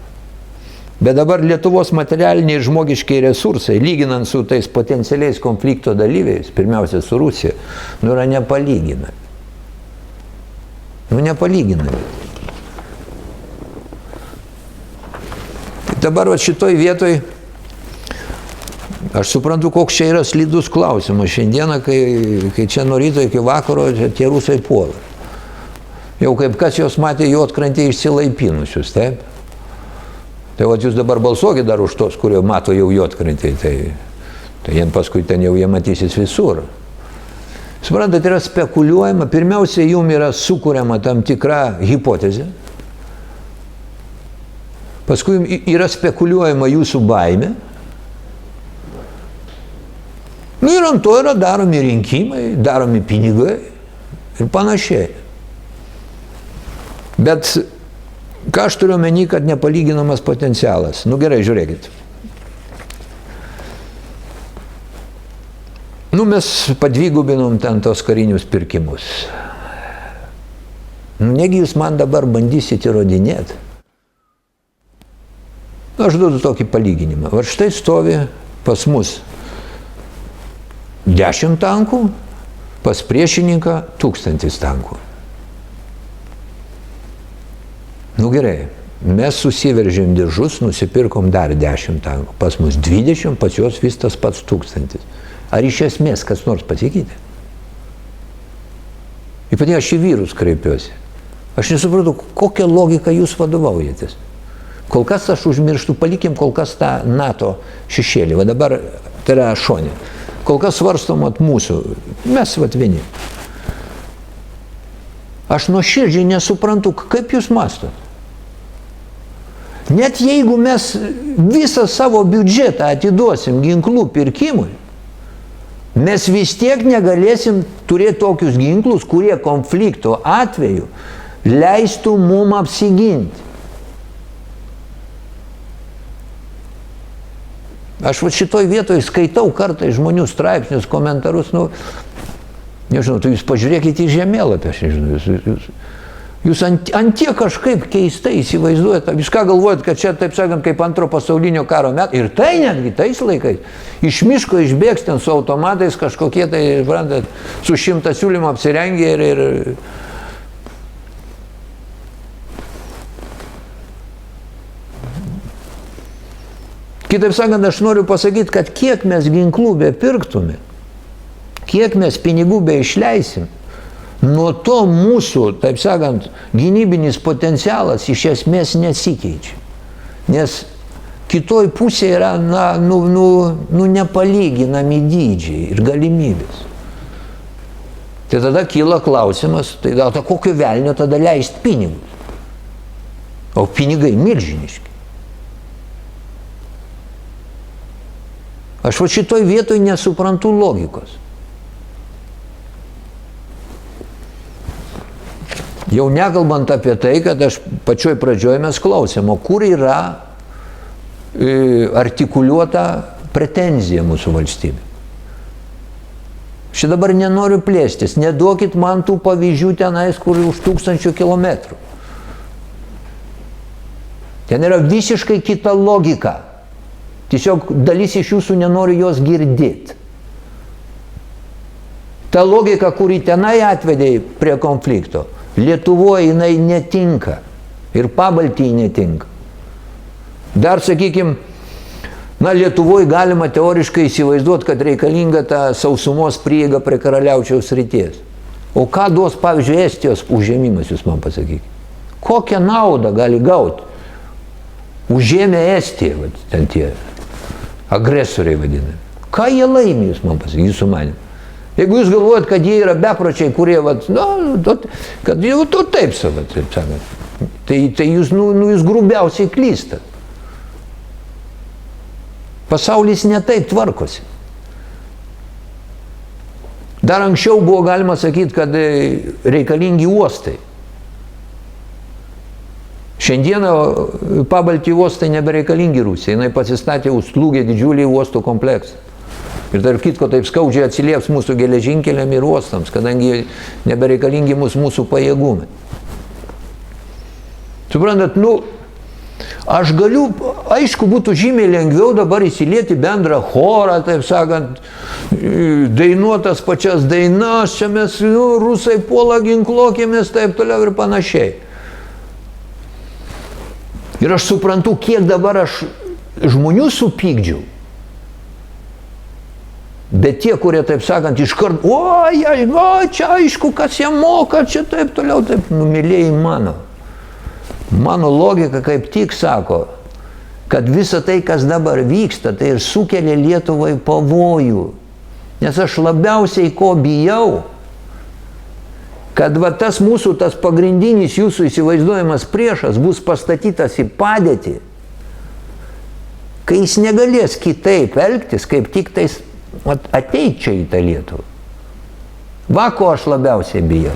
Bet dabar Lietuvos materialiniai ir žmogiškiai resursai, lyginant su tais potencialiais konflikto dalyviais, pirmiausia su Rusija, yra nepalyginami. Nepalyginami. Dabar šitoj vietoj aš suprantu, koks čia yra slidus klausimas. Šiandieną, kai čia nuo ryto iki vakaro, tie rusai puola. Jau kaip kas jos matė Juodkrantėje išsilaipinusius, taip? Tai jūs dabar balsuokit dar už tos, kurie mato jau Juodkrantėje, tai jiems paskui ten jau jie matysis visur. Suprantat, yra spekuliuojama, pirmiausia, jums yra sukuriama tam tikra hipotezė, paskui yra spekuliuojama jūsų baimė, ir ant to yra daromi rinkimai, daromi pinigai ir panašiai. Bet ką aš turiu omeny, kad nepalyginamas potencialas? Gerai, žiūrėkit. Mes padvigubinom ten tos karinius pirkimus. Negi jūs man dabar bandysit įrodinėti. Aš duodu tokį palyginimą. Va štai stovi pas mus 10 tankų, pas priešininką 1000 tankų. Nu gerai, mes susiveržėm diržus, nusipirkom dar 10 tankų. Pas mus 20, pas juos vis tas pats 1000. Ar iš esmės kas nors pasikeitė? Ypatingai aš į vyrus kreipiuosi. Aš nesupratau, kokią logiką jūs vadovaujatės. Kol kas aš užmirštu, palikim kol kas tą NATO šešėlį. Va dabar tai yra šonė. Kol kas svarstom at mūsų. Mes vat vieni. Aš nuoširdžiai nesuprantu, kaip jūs mąstot. Net jeigu mes visą savo biudžetą atiduosim ginklų pirkimui, mes vis tiek negalėsim turėti tokius ginklus, kurie konflikto atveju leistų mum apsiginti. Aš va šitoj vietoj skaitau kartais žmonių straipsnius, komentarus, nežinau, tai jūs pažiūrėkite į žemėlapį, aš nežinau, jūs ant tiek kažkaip keistai įsivaizduojate, jūs ką galvojat, kad čia, taip sakant, kaip antro pasaulinio karo metai, ir tai netgi tais laikais, iš miško išbėgs ten su automatais kažkokie, tai, suprantat, su 100 siūlymų apsirengė ir kitaip sakant, aš noriu pasakyti, kad kiek mes ginklų bepirktume, kiek mes pinigų beišleisim, nuo to mūsų, taip sakant, gynybinis potencialas iš esmės nesikeičia. Nes kitoj pusėje yra nepalyginami dydžiai ir galimybės. Tai tada kyla klausimas, tai tada kokio velnio tada leisti pinigus? O pinigai milžiniški. Aš va šitoj vietoj nesuprantu logikos. Jau nekalbant apie tai, kad aš pačioj pradžioj mes klausėm, o kur yra artikuliuota pretenzija mūsų valstybė. Aš dabar nenoriu plėstis, neduokit man tų pavyzdžių tenais, kur už 1000 kilometrų. Ten yra visiškai kita logika. Tiesiog dalis iš jūsų nenori jos girdėti. Ta logika, kuri tenai atvedė prie konflikto, Lietuvoje jinai netinka ir Pabaltijai netinka. Dar, sakykime, Lietuvoje galima teoriškai įsivaizduoti, kad reikalinga ta sausumos prieiga prie Karaliaučiaus srities. O ką duos, pavyzdžiui, Estijos užėmimas, jūs man pasakykite? Kokią naudą gali gauti? Užėmė Estiją, ten tie agresoriai vadinami. Ką jie laimė, jūs man pasakykite, jūsų manim? Jeigu jūs galvojat, kad jie yra bepročiai, kurie, kad jau to taip sakant, tai jūs, jūs grubiausiai klystat. Pasaulis ne taip tvarkosi. Dar anksčiau buvo galima sakyti, kad reikalingi uostai. Šiandieną Pabaltijų uostai nebereikalingi Rusijai. Jinai pasistatė užslūgę didžiulį uostų kompleksą. Ir tarp kitko taip skaudžiai atsilieps mūsų geležinkeliam ir uostams, kadangi nebereikalingi mūsų pajėgumai. Suprantat, aš galiu, aišku, būtų žymiai lengviau dabar įsilieti bendrą chorą, taip sakant, dainuotas pačias dainas, čia mes, rusai puola, ginkluokėmės, taip toliau ir panašiai. Ir aš suprantu, kiek dabar aš žmonių supykdžiau. Bet tie, kurie, taip sakant, iškart, čia aišku, kas jie moka, čia taip toliau, taip, mylėjai mano. Mano logika kaip tik sako, kad visa tai, kas dabar vyksta, tai ir sukelia Lietuvai pavojų. Nes aš labiausiai ko bijau, kad tas mūsų, tas pagrindinis jūsų įsivaizduojamas priešas bus pastatytas į padėtį, kai jis negalės kitaip elgtis, kaip tik tais ateit čia į tą Lietuvą. Va, ko aš labiausiai bijau.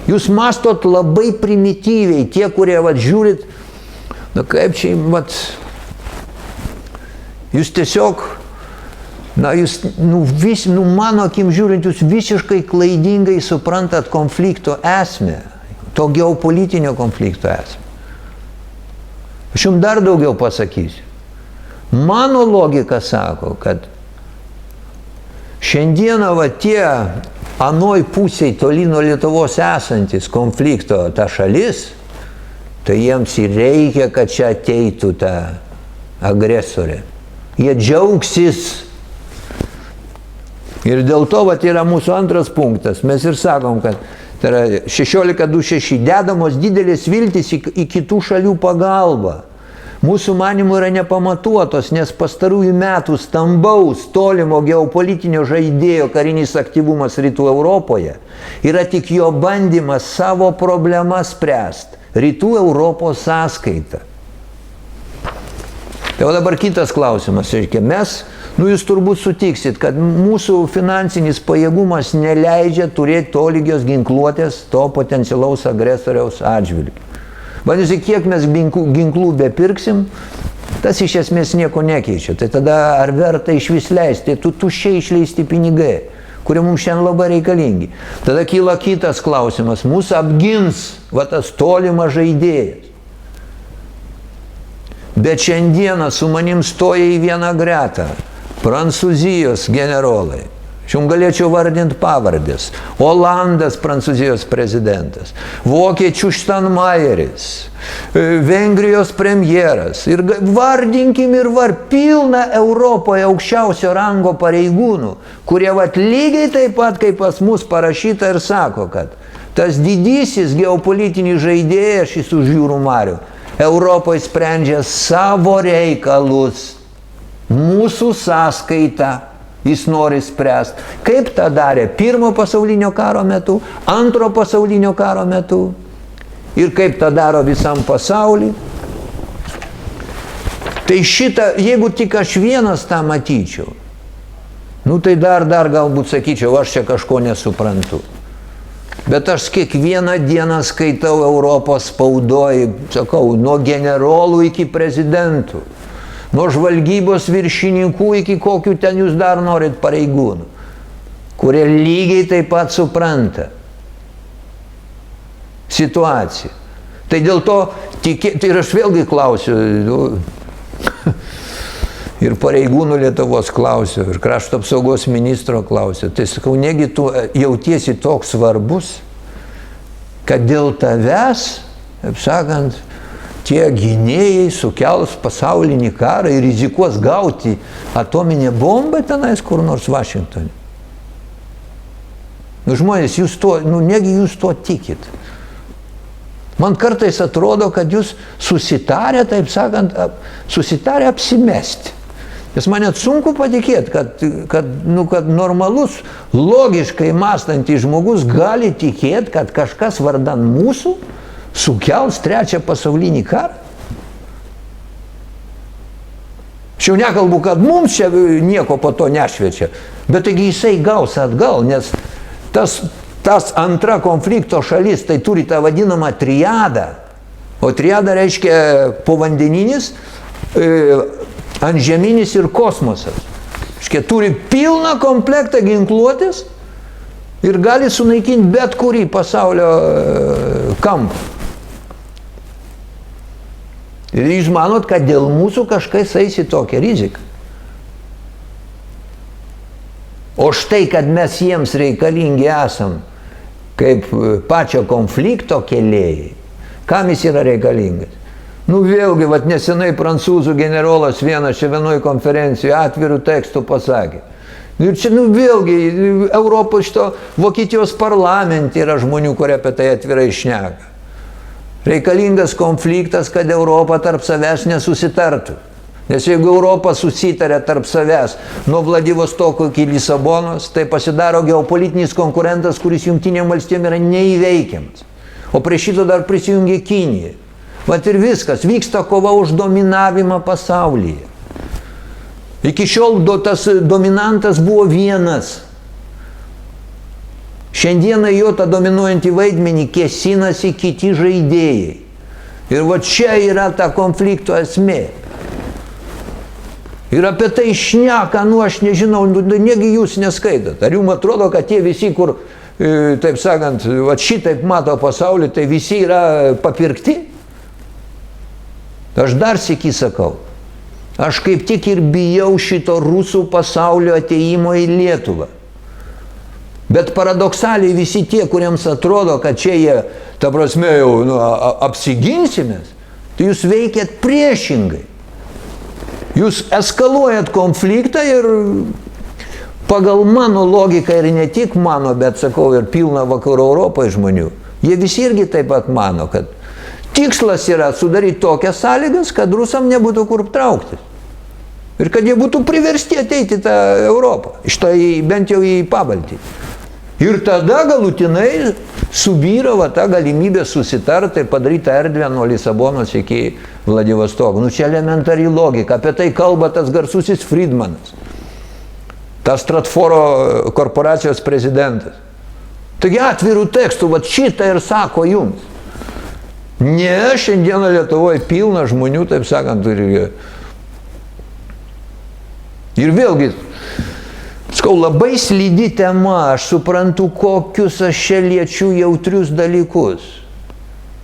Jūs mastot labai primityviai, tie, kurie žiūrit, kaip čia, jūs tiesiog, mano akim žiūrint, jūs visiškai klaidingai suprantat konflikto esmę, to geopolitinio konflikto esmę. Aš jums dar daugiau pasakysiu. Mano logika sako, kad Šiandieną va tie anoj pusėj toli nuo Lietuvos esantis konflikto ta šalis, tai jiems ir reikia, kad čia ateitų ta agresorė. Jie džiaugsis. Ir dėl to vat yra mūsų antras punktas. Mes ir sakom, kad tai yra 16.2.6 dedamos didelės viltis į kitų šalių pagalbą. Mūsų manimų yra nepamatuotos, nes pastarųjų metų stambaus, tolimo geopolitinio žaidėjo karinis aktyvumas Rytų Europoje yra tik jo bandymas savo problemas spręsti Rytų Europos sąskaita. Tai o dabar kitas klausimas. Mes, jūs turbūt sutiksit, kad mūsų finansinis pajėgumas neleidžia turėti tolygios ginkluotės to potencialaus agresoriaus atžvilgiu. Vadinasi, kiek mes ginklų bepirksim, tas iš esmės nieko nekeičia. Tai tada ar verta išvis leisti, tai tuščiai išleisti pinigai, kurie mums šiandien labai reikalingi. Tada kyla kitas klausimas, mūsų apgins va tas tolimas žaidėjas. Bet šiandieną su manim stoja į vieną gretą Prancūzijos generolai. Šiandien galėčiau vardinti pavardės. Olandas, Prancūzijos prezidentas, Vokiečių Štanmajeris, Vengrijos premjeras. Ir vardinkim pilna Europoje aukščiausio rango pareigūnų, kurie lygiai taip pat kaip pas mus parašyta ir sako, kad tas didysis geopolitinis žaidėjas šis už jūrų marių Europoje sprendžia savo reikalus, mūsų sąskaitą. Jis nori spręsti. Kaip tą darė Pirmo pasaulinio karo metu, Antro pasaulinio karo metu ir kaip tą daro visam pasauliu. Tai šitą, jeigu tik aš vienas tą matyčiau, tai dar galbūt sakyčiau, aš čia kažko nesuprantu. Bet aš kiekvieną dieną skaitau Europos spaudoj, sakau, nuo generolų iki prezidentų. Nuo žvalgybos viršininkų iki kokių ten jūs dar norit pareigūnų, kurie lygiai taip pat supranta situaciją. Tai dėl to, tai aš vėlgi klausiu, ir pareigūnų Lietuvos klausiu, ir krašto apsaugos ministro klausiu, tai sakau, negi tu jautiesi toks svarbus, kad dėl tavęs, taip sakant, tie gynėjai sukels pasaulinį karą ir rizikuos gauti atominę bombą tenais kur nors Vašingtone. Žmonės, negi jūs to tikit. Man kartais atrodo, kad jūs susitarė, taip sakant, susitarė apsimesti. Nes man net sunku patikėti, kad normalus, logiškai mąstantis žmogus gali tikėti, kad kažkas vardan mūsų sukels trečią pasaulinį karą. Aš jau nekalbu, kad mums čia nieko po to nešviečia, bet taigi jisai gaus atgal, nes tas antra konflikto šalis, tai turi tą vadinamą triadą. O triada reiškia povandeninis, antžeminis ir kosmosas. Reiškia, turi pilną komplektą ginkluotės ir gali sunaikinti bet kurį pasaulio kampą. Ir jūs manot, kad dėl mūsų kažkas eis į tokią riziką. O štai, kad mes jiems reikalingi esam kaip pačio konflikto kėlėjai, kam jis yra reikalingas? Vėlgi, nesenai prancūzų generolas vienas čia vienoje konferencijoje atvirų tekstų pasakė. Ir čia, vėlgi, Europos Vokietijos parlamente yra žmonių, kurie apie tai atvirai šneka. Reikalingas konfliktas, kad Europa tarp savęs nesusitartų. Nes jeigu Europa susitarė tarp savęs nuo Vladivostoko iki Lisabonos, tai pasidaro geopolitinis konkurentas, kuris Jungtinėm valstijom yra neįveikiamas. O prie šito dar prisijungė Kinija. Ir viskas, vyksta kova už dominavimą pasaulyje. Iki šiol tas dominantas buvo vienas. Šiandieną jo tą dominuojantį vaidmenį kėsinasi kiti žaidėjai. Ir čia yra ta konflikto esmė. Ir apie tai šneka, aš nežinau, negi jūs neskaitot. Ar jums atrodo, kad tie visi, kur, taip sakant, šitaip mato pasaulį, tai visi yra papirkti? Aš dar sykį sakau. Aš kaip tik ir bijau šito rusų pasaulio ateimo į Lietuvą. Bet paradoksaliai visi tie, kuriems atrodo, kad čia jie, ta prasme, jau apsiginsimės, tai jūs veikiat priešingai. Jūs eskaluojat konfliktą ir pagal mano logiką ir ne tik mano, bet sakau ir pilna vakarų Europoje žmonių, jie visi irgi taip pat mano, kad tikslas yra sudaryti tokias sąlygas, kad rusam nebūtų kur trauktis. Ir kad jie būtų priversti ateiti į tą Europą, bent jau į Pabaltį. Ir tada galutinai subyra ta galimybė susitarti ir padaryti erdvę nuo Lisabonos iki Vladivostoko. Nu, čia elementari logika, apie tai kalba tas garsusis Friedmanas, tas Stratforo korporacijos prezidentas. Taigi atvirų tekstų, vat šitą ir sako jums. Ne, šiandieną Lietuvoje pilna žmonių, taip sakant, ir vėlgi, skau, labai slidi tema, aš suprantu, kokius aš čia liečiu jautrius dalykus.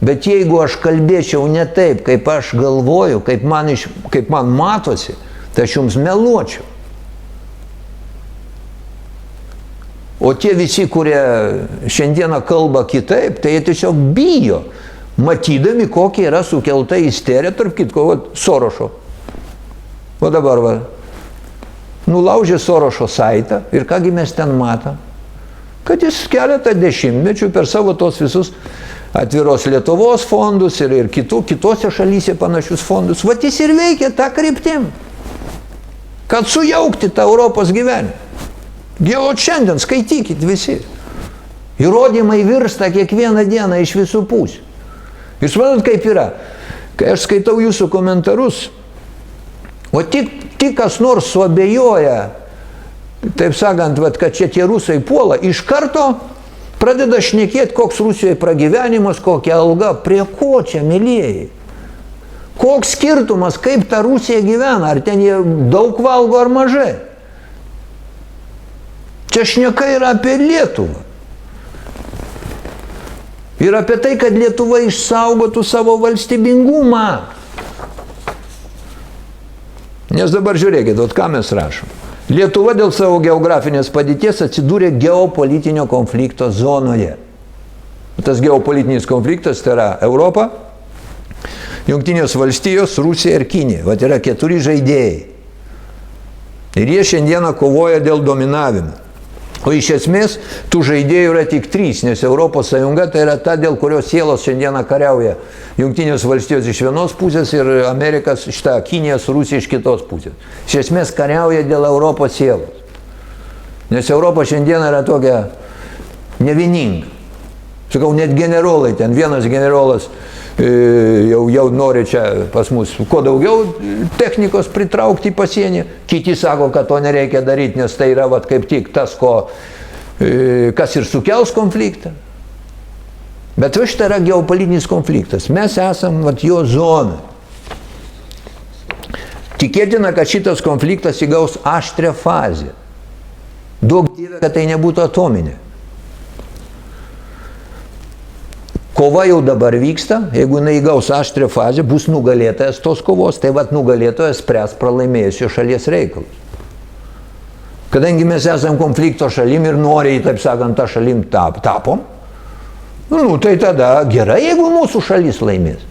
Bet jeigu aš kalbėčiau ne taip, kaip aš galvoju, kaip man matosi, tai aš jums meluočiau. O tie visi, kurie šiandieną kalba kitaip, tai jie tiesiog bijo, matydami, kokia yra sukelta isterija, tarp kitko, Sorošo. O dabar, nulaužė Sorošo saitą ir kągi mes ten matom? Kad jis keletą dešimtmečių per savo tos visus atviros Lietuvos fondus ir kitose šalyse panašius fondus, vat jis ir veikia tą kryptim, kad sujaukti tą Europos gyvenimą. Jau šiandien skaitykit visi. Įrodymai virsta kiekvieną dieną iš visų pusių. Ir suprantat, kaip yra, kai aš skaitau jūsų komentarus, o tik kas nors suabejoja, taip sakant, kad čia tie rusai puola, iš karto pradeda šnekėti, koks Rusijoje pragyvenimas, kokia alga, prie ko čia, mylėjai. Koks skirtumas, kaip ta Rusija gyvena, ar ten jie daug valgo ar mažai. Čia šneka yra apie Lietuvą. Ir apie tai, kad Lietuva išsaugotų savo valstybingumą. Nes dabar žiūrėkit, ką mes rašom. Lietuva dėl savo geografinės padėties atsidūrė geopolitinio konflikto zonoje. Tas geopolitinis konfliktas tai yra Europa, Jungtinės valstijos, Rusija ir Kinija. Vat yra 4 žaidėjai. Ir jie šiandieną kovoja dėl dominavimo. O iš esmės, tų žaidėjų yra tik 3, nes Europos Sąjunga tai yra ta, dėl kurios sielos šiandieną kariauja Jungtinės valstijos iš vienos pusės ir Amerikas, Kinija su Rusija iš kitos pusės. Iš esmės kariauja dėl Europos sielos. Nes Europa šiandieną yra tokia nevieninga. Sakau, net generolai, ten vienas generolas jau nori čia pas mus kuo daugiau technikos pritraukti į pasienį, kiti sako, kad to nereikia daryti, nes tai yra kaip tik tas, kas ir sukels konfliktą. Bet štai yra geopolitinis konfliktas. Mes esam jo zona. Tikėtina, kad šitas konfliktas įgaus aštrią fazę. Duok Dieve, kad tai nebūtų atominė. Kova jau dabar vyksta, jeigu jinai įgaus aštrią fazę, bus nugalėtojas tos kovos, tai nugalėtojas spręs pralaimėjusio šalies reikalus. Kadangi mes esam konflikto šalim ir noriai, taip sakant, tą šalim tapom, tai tada gerai, jeigu mūsų šalis laimės.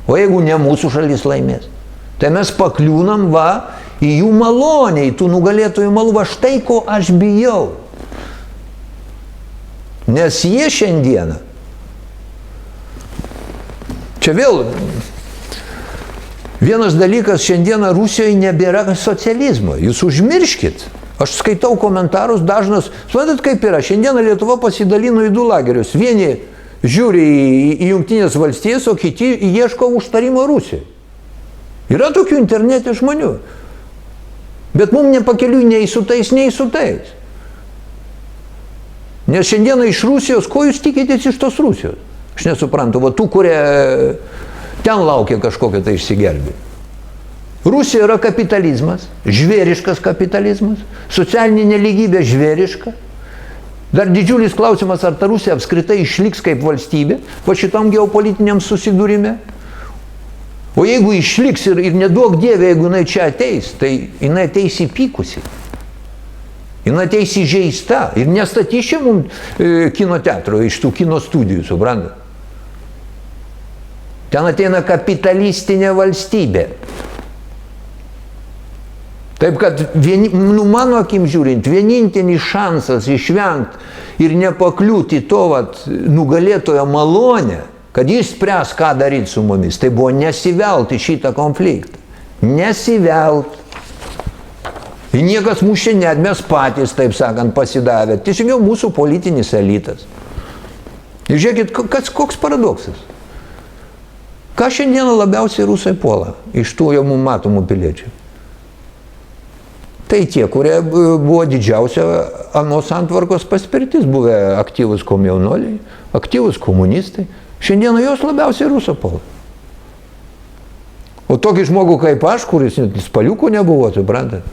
O jeigu ne mūsų šalis laimės, tai mes pakliūnam į jų malonę, į tų nugalėtojų malų, štai ko aš bijau. Nes jie šiandieną, čia vėl, vienas dalykas, šiandieną Rusijoje nebėra socializmo. Jūs užmirškit. Aš skaitau komentarus dažnas. Suprantat, kaip yra. Šiandieną Lietuva pasidalino į 2 lagerius. Vieni žiūri į Jungtinės valstijas, o kiti ieško užtarimo Rusijoje. Yra tokių internete žmonių. Bet mums nepakeliui nei su tais, nei su tais. Nes šiandieną iš Rusijos, ko jūs tikitės iš tos Rusijos? Aš nesuprantu, tų, kurie ten laukia kažkokio tai išsigelbėjimo. Rusija yra kapitalizmas, žvėriškas kapitalizmas, socialinė nelygybė žvėriška. Dar didžiulis klausimas, ar ta Rusija apskritai išliks kaip valstybė, šitam geopolitiniam susidūrime. O jeigu išliks ir neduok Dieve, jeigu jinai čia ateis, tai jinai ateis įpykusi. Jinai ateis įžeista ir nestatys čia mums kino teatro iš tų kino studijų, suprantat? Ten ateina kapitalistinė valstybė. Taip kad, mano akim žiūrint, vienintelis šansas išvengti ir nepakliūti to nugalėtojo malonę, kad jis spręs, ką daryti su mumis, tai buvo nesivelt į šitą konfliktą. Nesivelt. Ir niekas mūsų net, mes patys, taip sakant, pasidavę. Tiesiog mūsų politinis elitas. Ir žiūrėkit, koks paradoksas. Ką šiandieną labiausiai rusai puola iš tų jau mums matomų piliečių? Tai tie, kurie buvo didžiausia anos santvarkos paspirtis, buvę aktyvus komjaunuoliai, aktyvus komunistai. Šiandieną jos labiausiai rusą puola. O tokį žmogų kaip aš, kuris net spaliukų nebuvo, suprantat?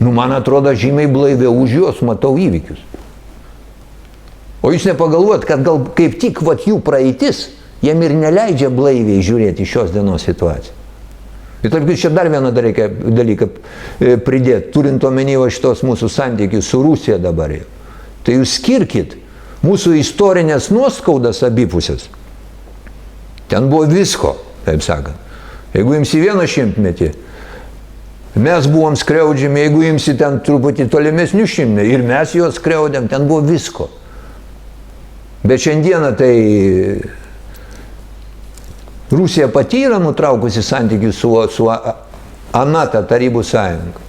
Man atrodo, žymiai blaiviau už juos matau įvykius. O jūs nepagalvojat, kad gal kaip tik jų praeitis jiem ir neleidžia blaiviai žiūrėti šios dienos situaciją. Ir tarp čia dar vieną dalyką pridėti, turint omeny šitos mūsų santykius su Rusija dabar. Tai jūs skirkit mūsų istorinės nuoskaudas abipusės. Ten buvo visko, taip sakant. Jeigu jums į 100-metį, mes buvom skriaudžiami, jeigu jums į ten truputį tolimesnių šimtmetį, ir mes juos skriaudėm, ten buvo visko. Bet šiandieną tai Rusija pati yra nutraukusi santykius su Anata Tarybų sąjunga.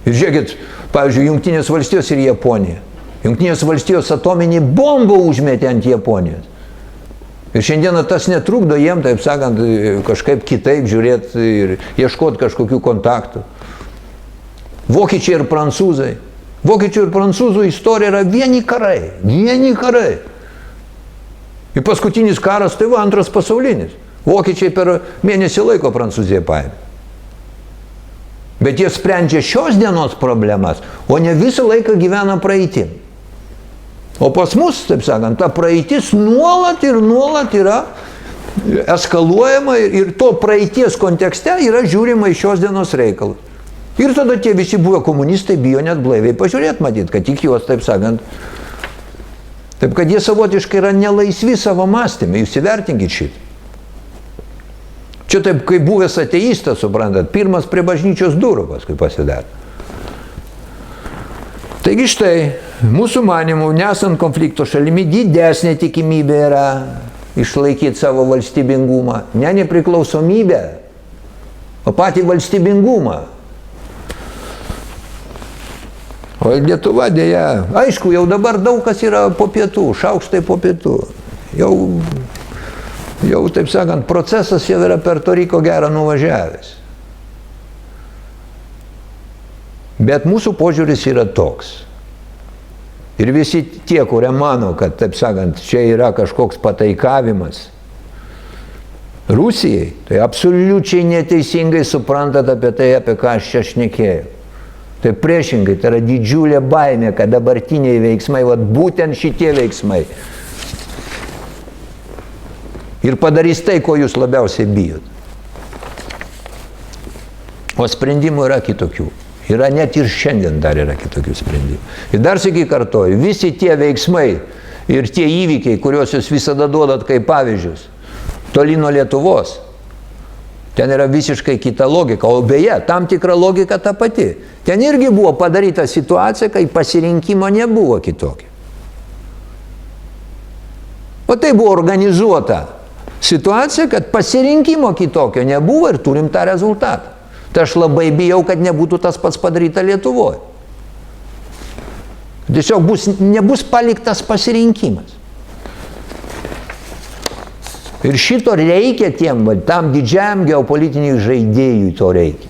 Ir žiūrėkit, pavyzdžiui, Jungtinės valstijos ir Japonija. Jungtinės valstijos atominį bombą užmetė ant Japonijos. Ir šiandieną tas netrukdo jiem, taip sakant, kažkaip kitaip žiūrėti ir ieškoti kažkokių kontaktų. Vokiečiai ir prancūzai. Vokiečių ir prancūzų istorija yra vieni karai. Vieni karai. Ir paskutinis karas tai antras pasaulinis. Vokiečiai per mėnesį laiko Prancūziją paėmė. Bet jie sprendžia šios dienos problemas, o ne visą laiką gyvena praeitim. O pas mus, taip sakant, ta praeitis nuolat yra eskaluojama ir to praeities kontekste yra žiūrima į šios dienos reikalus. Ir tada tie visi buvę komunistai bijo net blaiviai pažiūrėti, matyt, kad tik juos, taip sakant, taip kad jie savotiškai yra nelaisvi savo mąstymę, jūs įvertinkit šitą. Čia taip, kaip buvęs ateistas, suprantat, pirmas prie bažnyčios durų paskui pasidarė. Taigi štai, mūsų manimų, nesant konflikto šalimi, didesnė tikimybė yra išlaikyti savo valstybingumą. Ne nepriklausomybę, o patį valstybingumą. O Lietuva dėja, aišku, jau dabar daug kas yra po pietų, šaukštai po pietų. Jau, taip sakant, procesas jau yra per to ryko gerą nuvažiavęs. Bet mūsų požiūris yra toks. Ir visi tie, kurie mano, kad, taip sakant, čia yra kažkoks pataikavimas Rusijai, tai absoliučiai neteisingai suprantat apie tai, apie ką aš čia šnekėjau. Tai priešingai, tai yra didžiulė baimė, kad dabartiniai veiksmai, būtent šitie veiksmai, ir padarys tai, ko jūs labiausiai bijot. O sprendimų yra kitokių. Yra net ir šiandien dar yra kitokių sprendimų. Ir dar sykį kartoju, visi tie veiksmai ir tie įvykiai, kuriuos jūs visada duodat kaip pavyzdžius, toli nuo Lietuvos, ten yra visiškai kita logika. O beje, tam tikra logika ta pati. Ten irgi buvo padaryta situacija, kai pasirinkimo nebuvo kitokia. O tai buvo organizuota situacija, kad pasirinkimo kitokio nebuvo ir turim tą rezultatą. Tai aš labai bijau, kad nebūtų tas pats padaryta Lietuvoje. Tiesiog nebus paliktas pasirinkimas. Ir šito reikia tam didžiam geopolitiniui žaidėjui to reikia.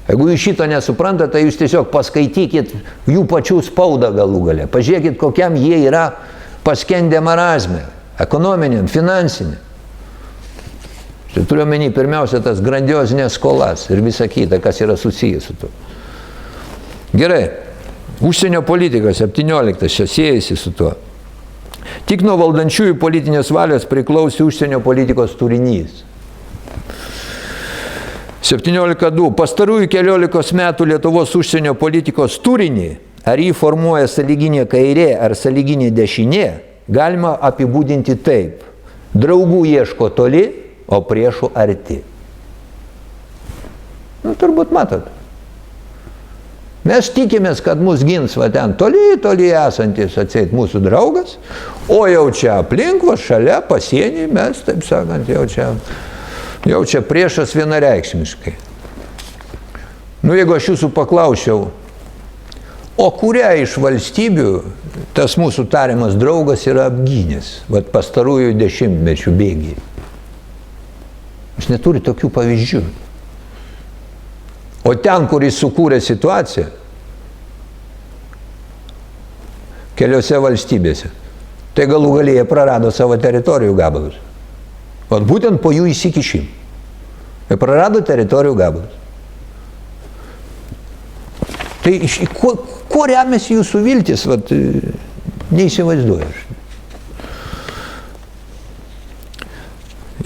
Jeigu jūs šito nesuprantate, tai jūs tiesiog paskaitykit jų pačių spaudą galų gale. Pažiūrėkit, kokiam jie yra paskendę marazme, ekonominiam, finansiniam. Tai turiu omeny pirmiausia tas grandiozinės skolas ir visa kita, kas yra susijęs su tuo. Gerai, užsienio politika 17 čia siejasi su tuo. Tik nuo valdančiųjų politinės valios priklausė užsienio politikos turinys. 17.2. Pastarųjų 14 metų Lietuvos užsienio politikos turinį, ar jį formuoja sąlyginė kairė ar sąlyginė dešinė, galima apibūdinti taip. Draugų ieško toli, o priešų arti. Turbūt matot. Mes tikimės, kad mus gins va ten toli esantis atseit mūsų draugas, o jau čia aplink, va šalia, pasienį, mes, taip sakant, jau čia priešas vienareikšmiškai. Jeigu aš jūsų paklausčiau, o kurią iš valstybių tas mūsų tariamas draugas yra apgynęs, vat pastarųjų dešimtmečių bėgiai. Aš neturiu tokių pavyzdžių. O ten, kur jis sukūrė situaciją, keliose valstybėse, tai galų gale jie prarado savo teritorijų gabalus. O būtent po jų įsikišimų. Jie prarado teritorijų gabalus. Tai kuo remiasi jūsų viltis, vat, neįsivaizduoju aš.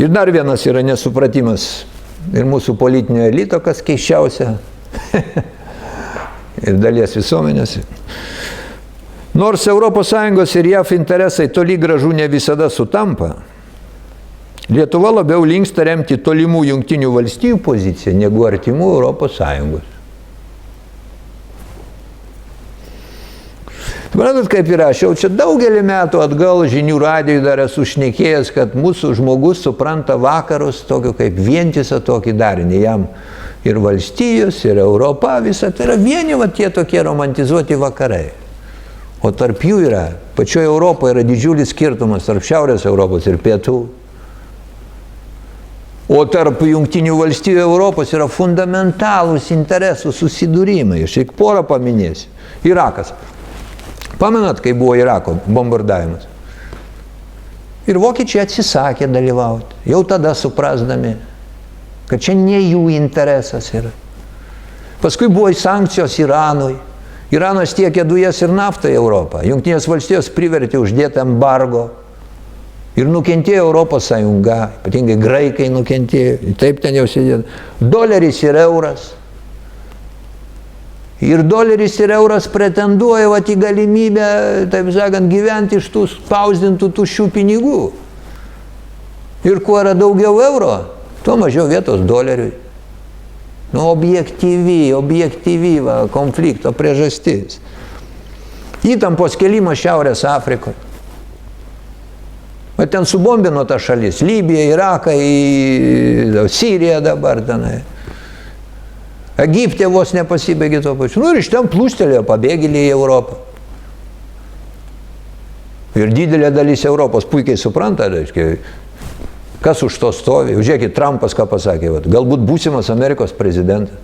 Ir dar vienas yra nesupratimas ir mūsų politinio elito, kas keisčiausia, ir dalies visuomenės. Nors ES ir JAV interesai toli gražu ne visada sutampa, Lietuva labiau linksta remti tolimų Jungtinių valstijų poziciją negu artimų ES. Suprantat, kaip yra, aš jau čia daugelį metų atgal žinių radijui dar esu šnekėjęs, kad mūsų žmogus supranta vakarus tokiu kaip vientisą tokį darinį. Jam ir valstijos, ir Europa, visa tai yra vieni va tie tokie romantizuoti vakarai. O tarp jų yra, pačioje Europoje yra didžiulis skirtumas tarp Šiaurės Europos ir Pietų. O tarp Jungtinių valstijų Europos yra fundamentalūs interesų susidūrimai. Aš tik porą paminėsiu. Irakas. Pamenat, kai buvo Irako bombardavimas? Ir vokiečiai atsisakė dalyvauti, jau tada suprasdami, kad čia ne jų interesas yra. Paskui buvo sankcijos Iranui. Iranas tiekė dujas ir naftą į Europą. Jungtinės valstijos privertė uždėti embargo. Ir nukentėjo Europos Sąjunga, ypatingai graikai nukentėjo, taip ten jau sėdėjo. Doleris ir euras. Ir doleris ir euras pretenduoja į galimybę, taip sakant, gyventi iš tų spausdintų tuščių pinigų. Ir kuo yra daugiau euro, tuo mažiau vietos doleriui. Objektyvi konflikto priežastis. Įtampos kėlimas Šiaurės Afrikoje. O ten subombino ta šalis, Libija, Iraką, Siriją dabar tenai. Egipte vos nepasibaigė to pačiu. Ir iš ten plūstelėjo pabėgėliai į Europą. Ir didelė dalis Europos puikiai supranta, reiškia, kas už to stovi. Žiūrėkit, Trumpas ką pasakė, galbūt būsimas Amerikos prezidentas.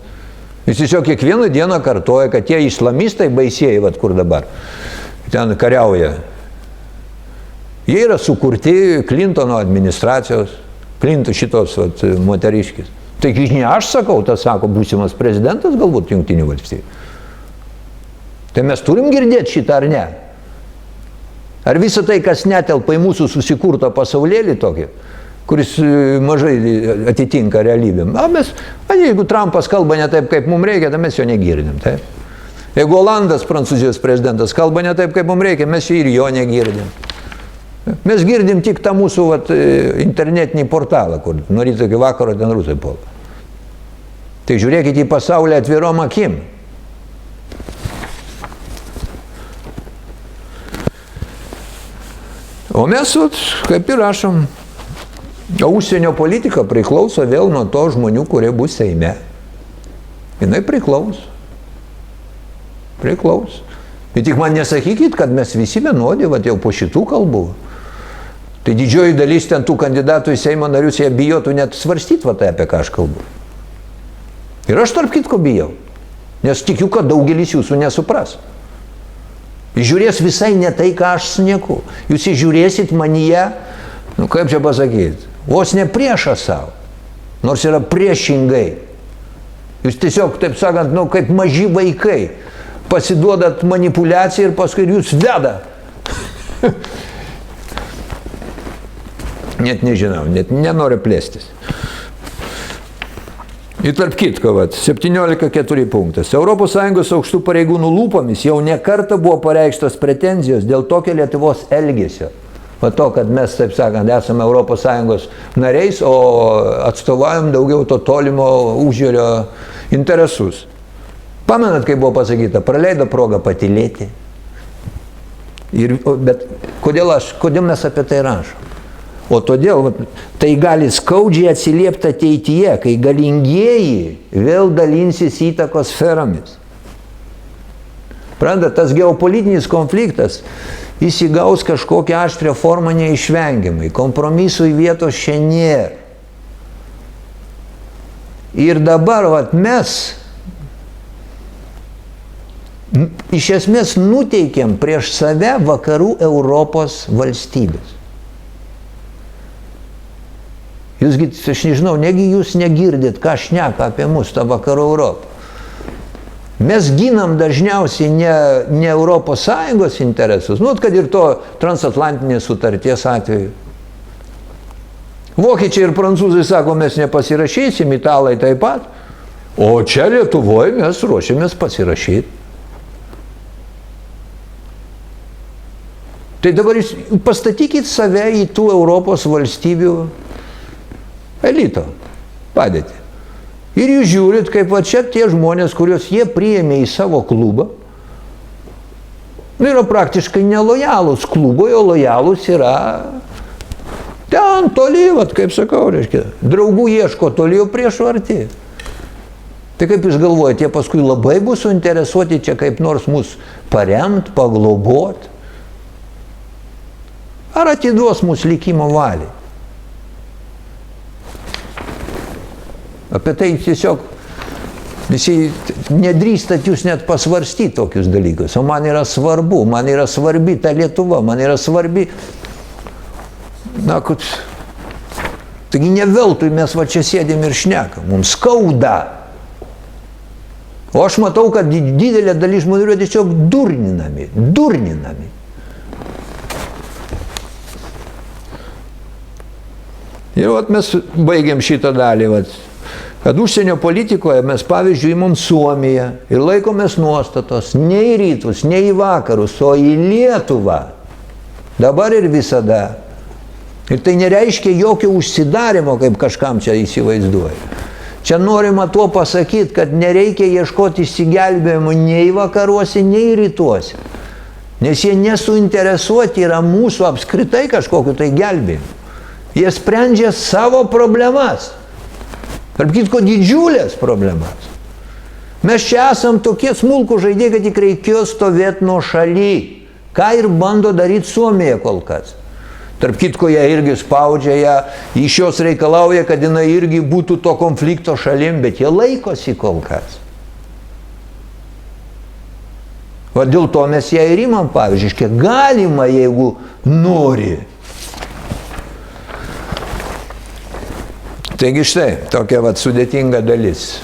Jis tiesiog kiekvieną dieną kartoja, kad tie islamistai baisieji, kur dabar, ten kariauja. Jie yra sukurti Clintono administracijos, šitos moteriškis. Taigi ne aš sakau, tas sako būsimas prezidentas galbūt Jungtinių valstijų. Tai mes turim girdėti šitą ar ne? Ar visą tai, kas netelpa į mūsų susikurtą pasaulėlį tokį, kuris mažai atitinka realybėm. Jeigu Trumpas kalba ne taip, kaip mums reikia, tai mes jo negirdim. Taip? Jeigu Olandas, Prancūzijos prezidentas, kalba ne taip, kaip mums reikia, mes ir jo negirdim. Mes girdim tik tą mūsų internetinį portalą, kur nuo ryto iki vakaro ten rusai puola. Tai žiūrėkite į pasaulį atvirom akim. O mes, kaip ir rašom, užsienio politika priklauso vėl nuo to žmonių, kurie bus Seime. Jinai priklauso. Ir tik man nesakykit, kad mes visi vienodi, jau po šitų kalbų. Tai didžioji dalis ten tų kandidatų į Seimo narius, jie bijotų net svarstyti tai, apie ką aš kalbu. Ir aš tarp kitko bijau, nes tikiu, kad daugelis jūsų nesupras. Žiūrės visai ne tai, ką aš snieku. Jūs žiūrėsit manyje, kaip čia pasakyti, vos ne priešą savo, nors yra priešingai. Jūs tiesiog, taip sakant, kaip maži vaikai, pasiduodat manipuliacijai ir paskui jūs veda. Net nežinau, net nenoriu plėstis. Ir tarp kitko, 17.4 punktas. ES aukštų pareigūnų lūpomis jau ne kartą buvo pareikštos pretenzijos dėl tokio Lietuvos elgesio. Va to, kad mes, taip sakant, esame ES nariais, o atstovaujam daugiau to tolimo užjūrio interesus. Pamenat, kaip buvo pasakyta, praleido progą patylėti. Bet kodėl mes apie tai rašom? O todėl tai gali skaudžiai atsiliepti ateityje, kai galingieji vėl dalinsis įtakos sferomis. Prantat, tas geopolitinis konfliktas jis įgaus kažkokią aštrią formą neišvengiamai. Kompromisų į vietos šiandien nėra. Ir dabar mes iš esmės nuteikėm prieš save vakarų Europos valstybės. Jūsgi, aš nežinau, negi jūs negirdit, ką šneka apie mus, tą vakarų Europą. Mes ginam dažniausiai ne Europos Sąjungos interesus, kad ir to transatlantinės sutarties atveju. Vokiečiai ir prancūzai sako, mes nepasirašysim, italai taip pat, o čia Lietuvoje mes ruošiamės pasirašyti. Tai dabar pastatykit save į tų Europos valstybių elito padėtį. Ir jūs žiūrit, kaip va čia tie žmonės, kuriuos jie priėmė į savo klubą, yra praktiškai nelojalūs klubui, o lojalūs yra ten toli, kaip sakau, reiškia, draugų ieško toli, o priešų arti. Tai kaip jūs galvojate, jie paskui labai bus suinteresuoti čia kaip nors mus paremt, paglobot? Ar atiduos mus likimo valiai? Apie tai tiesiog visi nedrįstat jūs net pasvarstyti tokius dalykus. O man yra svarbu, man yra svarbi ta Lietuva, man yra svarbi. Taigi ne veltui mes va čia sėdėm ir šnekam, mums skauda. O aš matau, kad didelė dalis žmonių yra tiesiog durninami. Ir mes baigiam šitą dalį, kad užsienio politikoje mes pavyzdžiui imam Suomiją ir laikomės nuostatos ne į rytus, ne į vakarus, o į Lietuvą. Dabar ir visada. Ir tai nereiškia jokio užsidarimo, kaip kažkam čia įsivaizduoja. Čia norima tuo pasakyti, kad nereikia ieškoti išsigelbėjimo nei vakaruose, nei rytuose. Nes jie nesuinteresuoti yra mūsų apskritai kažkokiu tai gelbėjimu. Jie sprendžia savo problemas. Tarp kitko didžiulės problemas. Mes čia esam tokie smulkų žaidėjai, kad tik reikėjo stovėti nuo šaly. Ką ir bando daryti Suomija kol kas. Tarp kitko jie irgi spaudžia ją, iš jos reikalauja, kad jinai irgi būtų to konflikto šalim, bet jie laikosi kol kas. O dėl to mes ją ir imam, pavyzdžiui, galima, jeigu nori. Taigi štai, tokia sudėtinga dalis.